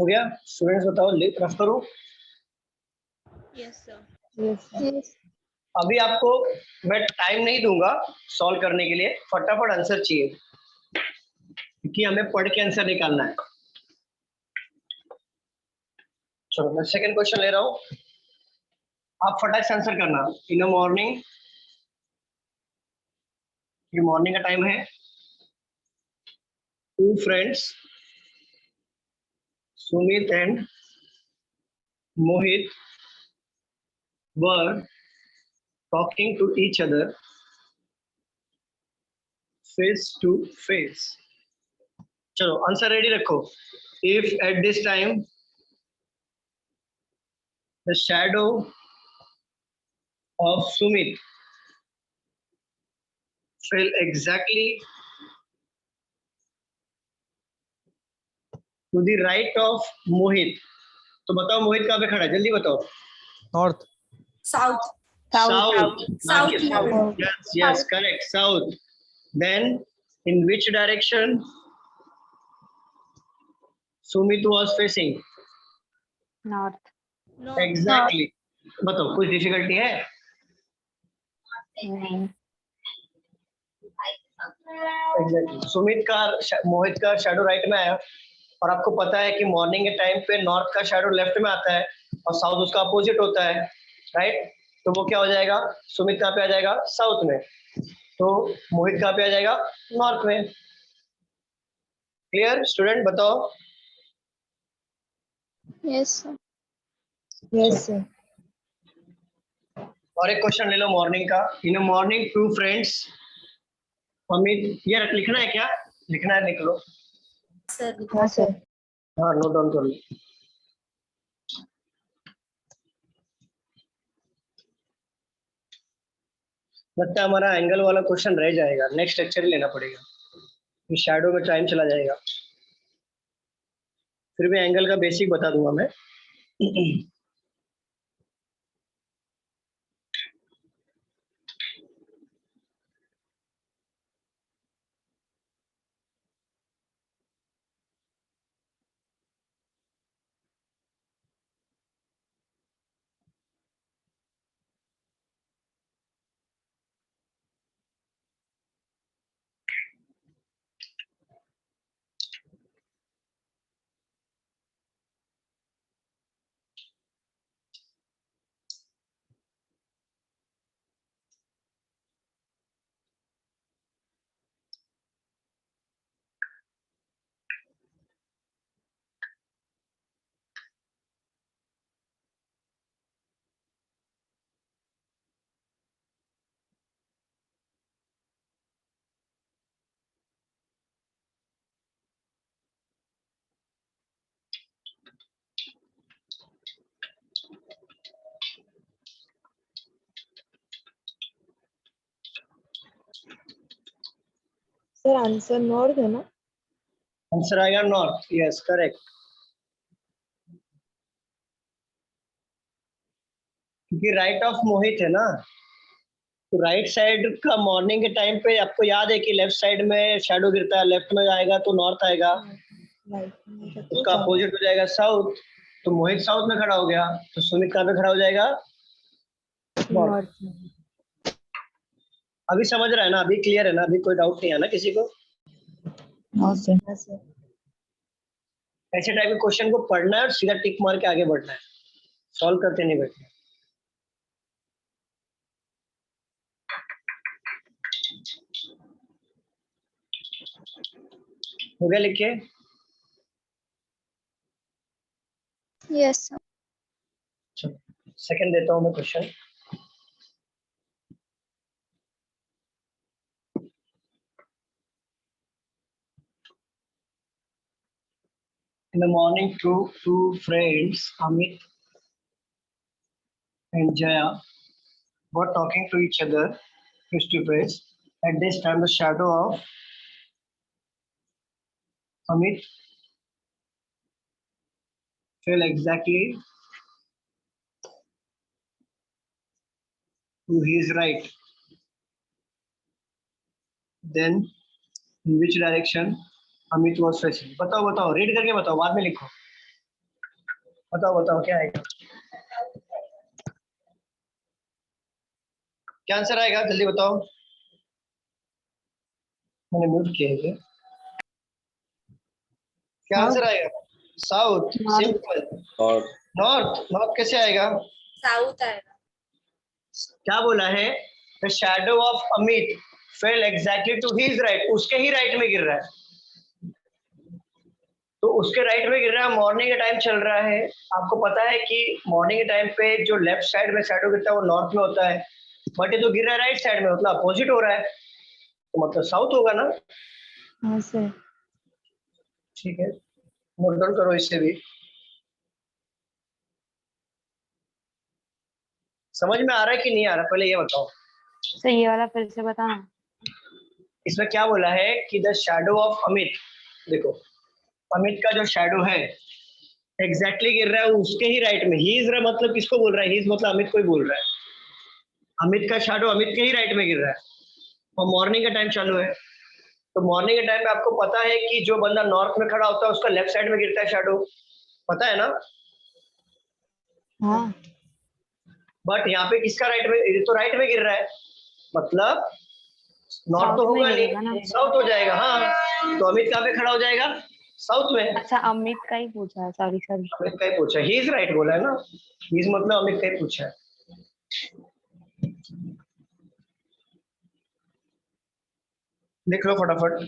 Speaker 1: गया? स्टूडेंट्स बताओ, रफ करूं?
Speaker 6: Yes sir.
Speaker 4: Yes.
Speaker 1: अभी आपको मैं टाइम नहीं दूंगा सॉल्व करने के लिए, फटाफट आंसर चाहिए क्योंकि हमें पढ़ के आंसर निकालना है। चलो मैं सेकंड क्वेश्चन ले रहा हूं, आप फटाक से आंसर करना। इन द मॉर्निंग, ये मॉर्निंग का टाइम है, two friends Sumit and Mohit were talking to each other face to face. चलो आंसर रेडी रखो। If at this time the shadow of Sumit fell exactly to the right of Mohit, तो बताओ मोहित कहाँ पे खड़ा है, जल्दी बताओ।
Speaker 7: North.
Speaker 6: South.
Speaker 1: South.
Speaker 6: South.
Speaker 1: Yes, yes, correct. South. Then in which direction Sumit was facing?
Speaker 3: North.
Speaker 1: Exactly. बताओ कुछ डिफिकल्टी है?
Speaker 3: नहीं।
Speaker 1: Exactly. सुमित का मोहित का शैडो राइट में आया और आपको पता है कि मॉर्निंग के टाइम पे नॉर्थ का शैडो लेफ्ट में आता है और साउथ उसका अपोजिट होता है, राइट? तो वो क्या हो जाएगा, सुमित कहाँ पे आ जाएगा, साउथ में, तो मोहित कहाँ पे आ जाएगा, नॉर्थ में। क्लियर? स्टूडेंट बताओ।
Speaker 4: Yes, sir.
Speaker 2: Yes, sir.
Speaker 1: और एक क्वेश्चन ले लो मॉर्निंग का। In morning two friends, Amit ये लिखना है क्या, लिखना है लिख लो।
Speaker 6: सर।
Speaker 2: हाँ सर।
Speaker 1: हाँ नोट डाउन कर लो। लगता है हमारा एंगल वाला क्वेश्चन रह जाएगा, नेक्स्ट लेक्चर ही लेना पड़ेगा, ये शैडो में टाइम चला जाएगा। फिर भी एंगल का बेसिक बता दूंगा मैं।
Speaker 2: सर आंसर नॉर्थ है ना?
Speaker 1: आंसर आएगा नॉर्थ। यस करेक्ट, क्योंकि राइट ऑफ मोहित है ना, तो राइट साइड का मॉर्निंग के टाइम पे आपको याद है कि लेफ्ट साइड में शैडो गिरता है, लेफ्ट में आएगा तो नॉर्थ आएगा, उसका अपोजिट हो जाएगा साउथ। तो मोहित साउथ में खड़ा हो गया, तो सुमित कहाँ पे खड़ा हो जाएगा? नॉर्थ। अभी समझ रहा है ना, अभी क्लियर है ना, अभी कोई डाउट नहीं है ना किसी को? ऐसे टाइप के क्वेश्चन को पढ़ना है और सीधा टिक मार के आगे बढ़ना है, सॉल्व करते नहीं बैठना। हो गया लिख के?
Speaker 4: Yes, sir.
Speaker 1: सेकंड देता हूं मैं question. In the morning, two friends, Amit and Jaya, were talking to each other face to face. At this time, the shadow of Amit fell exactly to his right. Then, in which direction Amit was facing? बताओ बताओ, read करके बताओ, बाद में लिखो। बताओ बताओ क्या आएगा, क्या आंसर आएगा, जल्दी बताओ। मैंने म्यूट किया है क्या? क्या आंसर आएगा? साउथ। सिंपल। नॉर्थ। नॉर्थ कैसे आएगा?
Speaker 6: साउथ आएगा।
Speaker 1: क्या बोला है? The shadow of Amit fell exactly to his right, उसके ही राइट में गिर रहा है, तो उसके राइट में गिर रहा है। मॉर्निंग का टाइम चल रहा है, आपको पता है कि मॉर्निंग के टाइम पे जो लेफ्ट साइड में शैडो गिरता है वो नॉर्थ में होता है, बट ये तो गिर रहा है राइट साइड में, मतलब अपोजिट हो रहा है, तो मतलब साउथ होगा ना।
Speaker 2: हाँ सर।
Speaker 1: ठीक है, नोट डाउन करो इससे भी। समझ में आ रहा है कि नहीं आ रहा, पहले ये बताओ।
Speaker 3: सर ये वाला फिर से बताना।
Speaker 1: इसमें क्या बोला है कि द शैडो ऑफ अमित, देखो अमित का जो शैडो है एग्जैक्टली गिर रहा है उसके ही राइट में। ही इज रहा मतलब किसको बोल रहा है? ही इज मतलब अमित को ही बोल रहा है। अमित का शैडो अमित के ही राइट में गिर रहा है, और मॉर्निंग का टाइम चालू है, तो मॉर्निंग के टाइम में आपको पता है कि जो बंदा नॉर्थ में खड़ा होता है उसका लेफ्ट साइड में गिरता है शैडो, पता है ना?
Speaker 2: हाँ।
Speaker 1: बट यहाँ पे किसका राइट में? ये तो राइट में गिर रहा है, मतलब नॉर्थ तो
Speaker 3: साउथ में
Speaker 1: होगा
Speaker 3: गिरेगा ना।
Speaker 1: नहीं, साउथ हो जाएगा। हाँ, तो अमित कहाँ पे खड़ा हो जाएगा? साउथ में।
Speaker 3: अच्छा अमित का ही पूछा है, सॉरी सॉरी।
Speaker 1: अमित का ही पूछा, ही इज राइट बोला है ना, ही इज मतलब अमित का ही पूछा है। लिख लो फटाफट।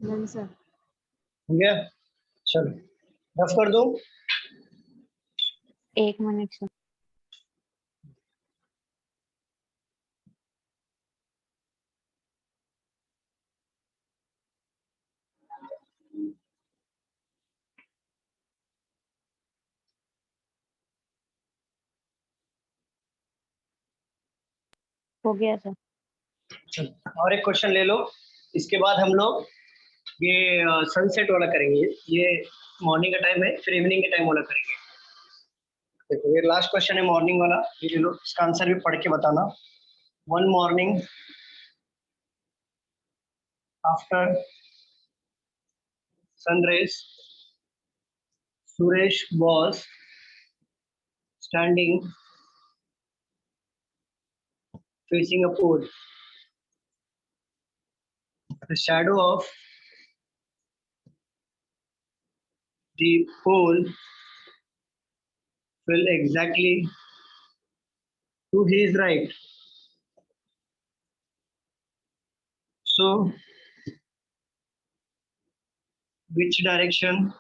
Speaker 2: सर।
Speaker 1: हो गया, चलो रफ कर दो।
Speaker 3: 1 मिनट सर। हो गया सर।
Speaker 1: चलो और एक क्वेश्चन ले लो, इसके बाद हम लोग ये सनसेट वाला करेंगे। ये मॉर्निंग का टाइम है, फिर इवनिंग के टाइम वाला करेंगे। देखो ये लास्ट क्वेश्चन है मॉर्निंग वाला, ये ले लो, इसका आंसर भी पढ़ के बताना। One morning after sunrise, Suresh was standing facing a pole. The shadow of the pole will exactly to his right. So which direction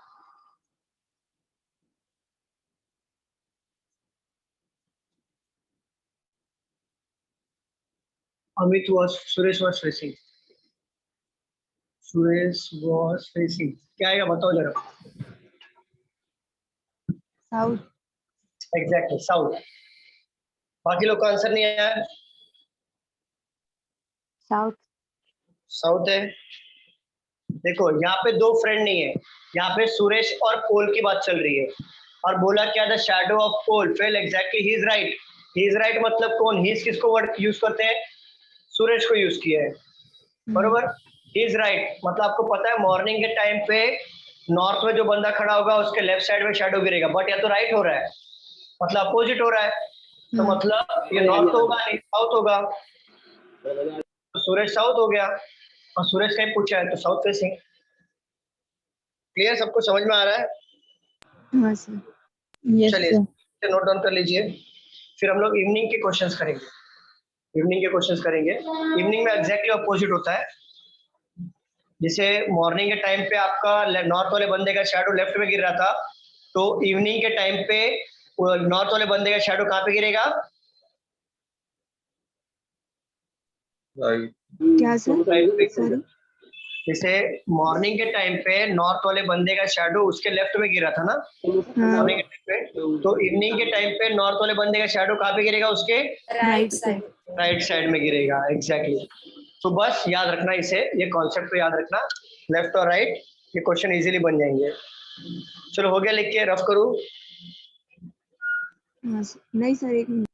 Speaker 1: Suresh was facing? Suresh was facing. क्या आएगा बताओ जरा.
Speaker 2: साउथ.
Speaker 1: Exactly, south. बाकी लोग का answer नहीं आया.
Speaker 3: South.
Speaker 1: South है. देखो यहाँ पे दो फ्रेंड नहीं है, यहाँ पे सुरेश और पोल की बात चल रही है और बोला क्या the shadow of pole fell exactly he is right. He is right मतलब कौन? ही इज किसको वर्ड यूज करते हैं? सुरेश को यूज किया है, बरोबर. ही इज राइट मतलब आपको पता है मॉर्निंग के टाइम पे नॉर्थ में जो बंदा खड़ा होगा उसके लेफ्ट साइड में शैडो गिरेगा, बट या तो राइट हो रहा है मतलब अपोजिट हो रहा है, तो मतलब ये नॉर्थ होगा नहीं साउथ होगा. तो सुरेश साउथ हो गया और सुरेश का ही पूछा है तो साउथ फेसिंग. क्लियर? सबको समझ में आ रहा है?
Speaker 2: हाँ सर. यस
Speaker 1: चलिए
Speaker 2: सर.
Speaker 1: नोट डाउन कर लीजिए. फिर हम लोग इवनिंग के क्वेश्चंस करेंगे. इवनिंग के क्वेश्चंस करेंगे. इवनिंग में एग्जैक्टली अपोजिट होता है. जैसे मॉर्निंग के टाइम पे आपका नॉर्थ वाले बंदे का शैडो लेफ्ट में गिर रहा था, तो इवनिंग के टाइम पे नॉर्थ वाले बंदे का शैडो कहाँ पे गिरेगा?
Speaker 2: क्या सर?
Speaker 1: राइट पे.
Speaker 2: सॉरी.
Speaker 1: जैसे मॉर्निंग के टाइम पे नॉर्थ वाले बंदे का शैडो उसके लेफ्ट में गिरा था ना मॉर्निंग के टाइम पे, तो इवनिंग के टाइम पे नॉर्थ वाले बंदे का शैडो कहाँ पे गिरेगा? उसके
Speaker 6: राइट साइड.
Speaker 1: राइट साइड में गिरेगा. एग्जैक्टली. तो बस याद रखना इसे, ये कॉन्सेप्ट को याद रखना. लेफ्ट और राइट ये क्वेश्चन इजीली बन जाएंगे. चलो हो गया, लिख के रफ करूं.
Speaker 2: हाँ सर. नहीं सर, एक मिनट.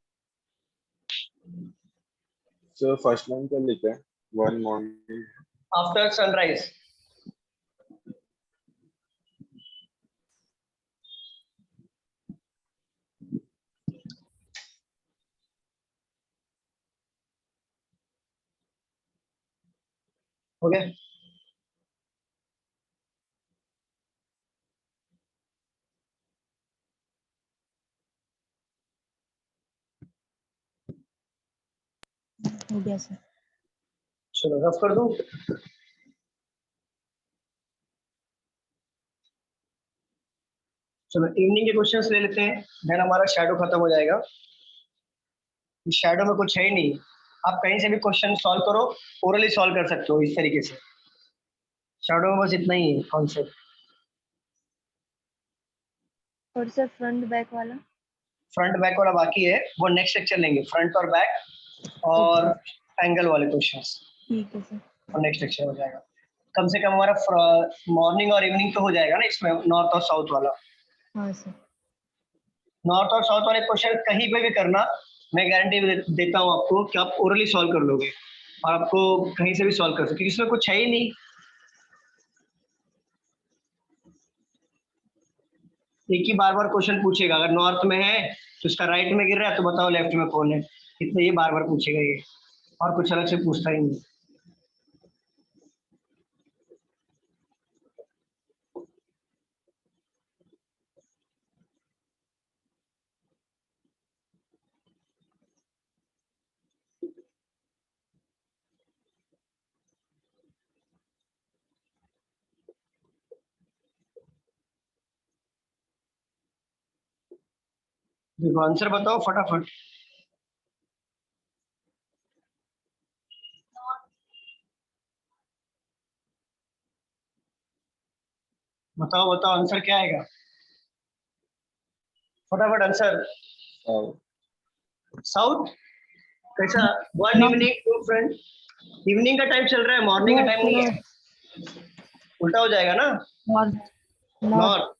Speaker 8: सर फर्स्ट लाइन कर लेते हैं. One morning
Speaker 1: after sunrise. हो गया.
Speaker 2: हो गया सर.
Speaker 1: चलो रफ कर दूं. चलो इवनिंग के क्वेश्चंस ले लेते हैं, देन हमारा शैडो खत्म हो जाएगा. शैडो में कुछ है ही नहीं, आप कहीं से भी क्वेश्चन सॉल्व करो, ओरली सॉल्व कर सकते हो इस तरीके से. शैडो में बस इतना ही है कॉन्सेप्ट.
Speaker 2: और सर फ्रंट बैक वाला?
Speaker 1: फ्रंट बैक वाला बाकी है, वो नेक्स्ट लेक्चर लेंगे. फ्रंट और बैक और एंगल वाले क्वेश्चंस
Speaker 2: ठीक है सर.
Speaker 1: और नेक्स्ट लेक्चर हो जाएगा. कम से कम हमारा मॉर्निंग और इवनिंग तो हो जाएगा ना इसमें, नॉर्थ और साउथ वाला.
Speaker 2: हाँ सर.
Speaker 1: नॉर्थ और साउथ वाले क्वेश्चन कहीं पे भी करना, मैं गारंटी देता हूँ आपको कि आप ओरली सॉल्व कर लोगे और आपको कहीं से भी सॉल्व कर सकते, इसमें कुछ है ही नहीं. एक ही बार बार क्वेश्चन पूछेगा. अगर नॉर्थ में है तो उसका राइट में गिर रहा है तो बताओ लेफ्ट में कौन है. इतना ये बार बार पूछेगा ये, और कुछ अलग से पूछता ही नहीं. देखो आंसर बताओ फटाफट. बताओ बताओ आंसर क्या आएगा? फटाफट आंसर. साउथ. कैसा? One evening two friend. Evening का टाइम चल रहा है, मॉर्निंग का टाइम नहीं है. उल्टा हो जाएगा ना. नॉर्थ.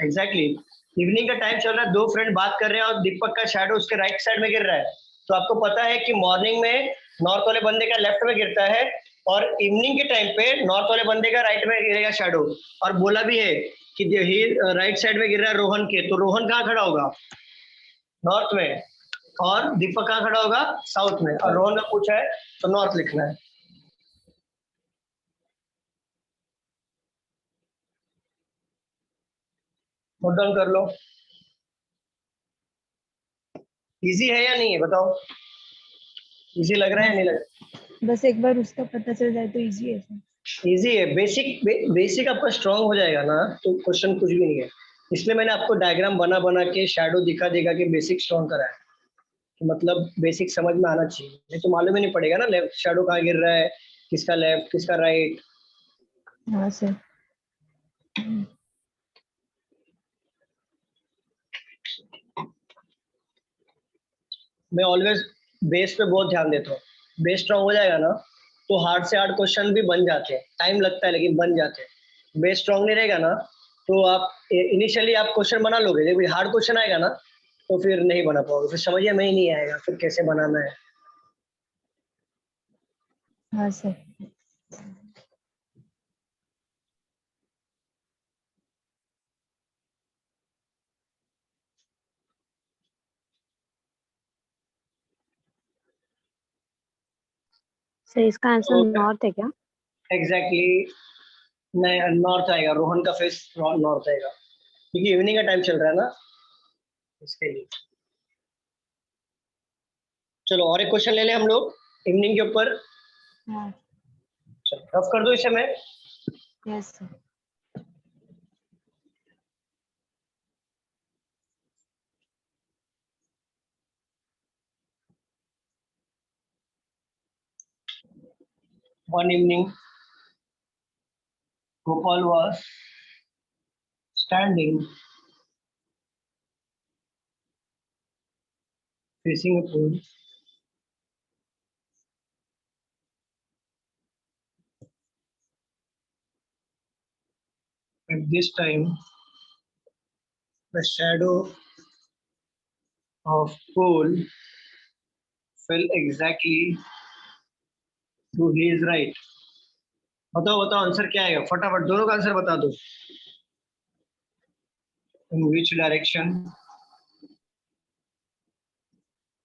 Speaker 1: एग्जैक्टली. इवनिंग का टाइम चल रहा है, दो फ्रेंड बात कर रहे हैं और दीपक का शैडो उसके राइट साइड में गिर रहा है. तो आपको पता है कि मॉर्निंग में नॉर्थ वाले बंदे का लेफ्ट में गिरता है और इवनिंग के टाइम पे नॉर्थ वाले बंदे का राइट में गिरेगा शैडो. और बोला भी है कि राइट साइड में गिर रहा है रोहन के, तो रोहन कहाँ खड़ा होगा? नॉर्थ में. और दीपक कहाँ खड़ा होगा? साउथ में। और रोहन का पूछा है तो नॉर्थ लिखना है। नोट डाउन कर लो। इजी है या नहीं है बताओ? इजी लग रहा है या नहीं लग रहा?
Speaker 2: बस एक बार उसका पता चल जाए तो इजी है सर।
Speaker 1: इजी है। बेसिक आपका स्ट्रांग हो जाएगा ना तो क्वेश्चन कुछ भी नहीं है। इसलिए मैंने आपको डायग्राम बना बना के शैडो दिखा देगा कि बेसिक स्ट्रांग करा है, कि मतलब बेसिक समझ में आना चाहिए, नहीं तो मालूम ही नहीं पड़ेगा ना लेफ्ट शैडो कहाँ गिर रहा है, किसका लेफ्ट किसका राइट।
Speaker 2: हाँ सर।
Speaker 1: मैं ऑलवेज बेस पे बहुत ध्यान देता हूँ। बेस स्ट्रांग हो जाएगा ना तो हार्ड से हार्ड क्वेश्चन भी बन जाते हैं। टाइम लगता है लेकिन बन जाते हैं। बेस स्ट्रांग नहीं रहेगा ना तो आप इनिशियली आप क्वेश्चन बना लोगे, लेकिन हार्ड क्वेश्चन आएगा ना तो फिर नहीं बना पाओगे, फिर समझ में ही नहीं आएगा फिर कैसे बनाना है।
Speaker 2: हाँ सर।
Speaker 3: सर इसका आंसर नॉर्थ है क्या?
Speaker 1: एग्जैक्टली नहीं, नॉर्थ आएगा। रोहन का फेस नॉर्थ आएगा क्योंकि इवनिंग का टाइम चल रहा है ना इसके लिए। चलो और एक क्वेश्चन ले लें हम लोग इवनिंग के ऊपर।
Speaker 2: हाँ।
Speaker 1: चलो रफ कर दो इसे मैं।
Speaker 2: Yes sir.
Speaker 1: One evening, Gopal was standing facing a pool. At this time, the shadow of pool fell exactly to his right. बताओ बताओ आंसर क्या आएगा? फटाफट दोनों का आंसर बता दो। In which direction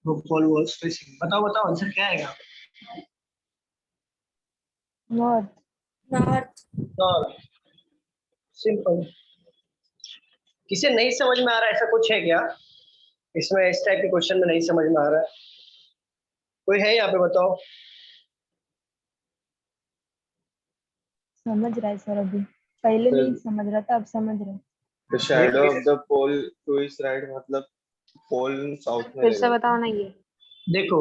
Speaker 1: Gopal was facing? बताओ बताओ आंसर क्या आएगा?
Speaker 2: नॉर्थ।
Speaker 6: North.
Speaker 1: नॉर्थ। सिंपल। किसे नहीं समझ में आ रहा है ऐसा कुछ है क्या? इसमें इस टाइप के क्वेश्चन में नहीं समझ में आ रहा है कोई है यहाँ पे? बताओ।
Speaker 2: समझ रहा है सर अभी, पहले नहीं
Speaker 8: Sir,
Speaker 2: समझ रहा था अब समझ रहा है।
Speaker 8: the shadow of the pole to his right मतलब पोल साउथ में
Speaker 3: फिर से
Speaker 8: रहेगा
Speaker 3: बताओ
Speaker 8: क्या?
Speaker 3: ना ये।
Speaker 1: देखो,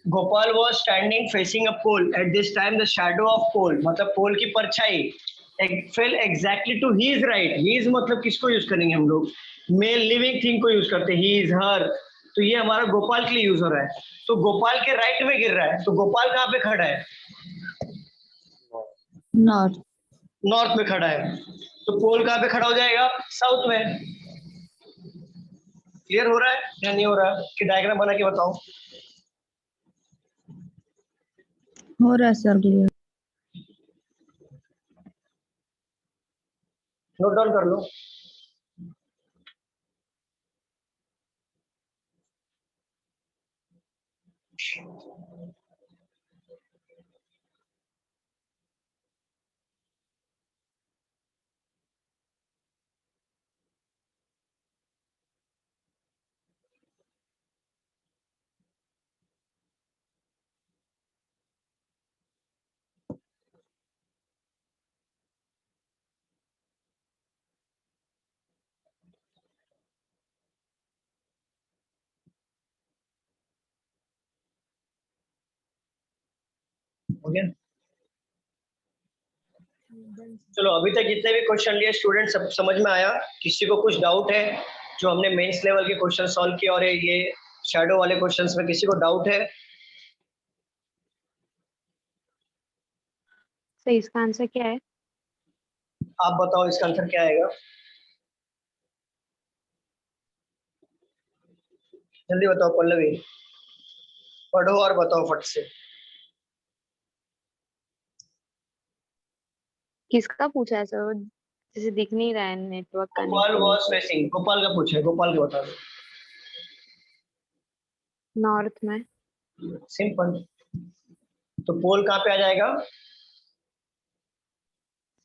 Speaker 1: Gopal was standing facing a pole. At this time, the shadow of pole मतलब पोल की परछाई fell exactly to his right. His मतलब किसको यूज करेंगे हम लोग? मेल लिविंग थिंग को यूज करते हैं। ही इज हर। तो ये हमारा गोपाल के लिए यूज हो रहा है। तो गोपाल के राइट में गिर रहा है तो गोपाल कहाँ पे खड़ा है?
Speaker 6: North.
Speaker 1: नॉर्थ में खड़ा है। तो पोल कहाँ पे खड़ा हो जाएगा? साउथ में। क्लियर हो रहा है या नहीं हो रहा? कि डायग्राम बना के बताओ।
Speaker 2: हो रहा है सर क्लियर।
Speaker 1: नोट डाउन कर लो। हो गया? चलो अभी तक जितने भी क्वेश्चन लिए स्टूडेंट सब समझ में आया? किसी को कुछ डाउट है? जो हमने मेंस लेवल के क्वेश्चन सॉल्व किए और ये शैडो वाले क्वेश्चंस में किसी को डाउट है?
Speaker 3: सर इसका आंसर क्या है?
Speaker 1: आप बताओ इसका आंसर क्या आएगा? जल्दी बताओ पल्लवी, पढ़ो और बताओ फट से।
Speaker 3: किसका पूछा है सर? जैसे दिख नहीं रहा है network
Speaker 1: Gopal
Speaker 3: connect.
Speaker 1: Was facing. Gopal का पूछा है, गोपाल का बता दो।
Speaker 3: नॉर्थ में।
Speaker 1: सिंपल। तो पोल कहाँ पे आ जाएगा?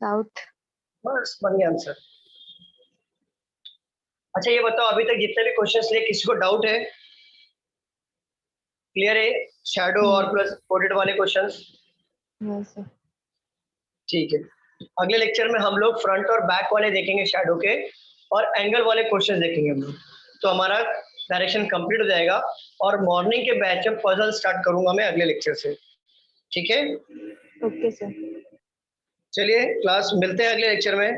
Speaker 3: साउथ।
Speaker 1: बस बन गया आंसर। अच्छा ये बताओ, अभी तक जितने भी क्वेश्चंस लिए किसी को डाउट है? क्लियर है शैडो और प्लस कोडेड वाले क्वेश्चंस?
Speaker 2: हाँ सर।
Speaker 1: ठीक है, अगले लेक्चर में हम लोग फ्रंट और बैक वाले देखेंगे शैडो के, और एंगल वाले क्वेश्चंस देखेंगे हम लोग। तो हमारा डायरेक्शन कंप्लीट हो जाएगा, और मॉर्निंग के बैच में पजल स्टार्ट करूंगा मैं अगले लेक्चर से। ठीक है,
Speaker 2: ओके सर।
Speaker 1: चलिए क्लास मिलते हैं अगले लेक्चर में।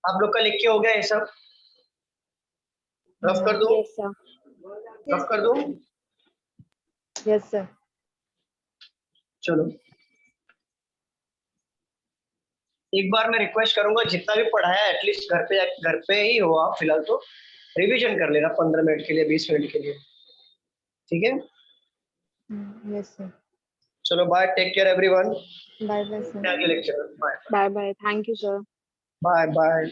Speaker 1: आप लोग का लिख के हो गया ये सब? रफ कर दूं?
Speaker 2: Yes sir.
Speaker 1: रफ कर दूं?
Speaker 2: Yes sir.
Speaker 1: चलो, एक बार मैं रिक्वेस्ट करूंगा, जितना भी पढ़ाया एटलीस्ट घर पे ही हो आप फिलहाल, तो रिवीजन कर लेना 15 मिनट के लिए, 20 मिनट के लिए। ठीक है,
Speaker 2: यस सर।
Speaker 1: चलो bye, take care everyone.
Speaker 2: Bye bye sir.
Speaker 1: अगले लेक्चर में bye
Speaker 3: bye bye, thank you sir.
Speaker 1: Bye bye.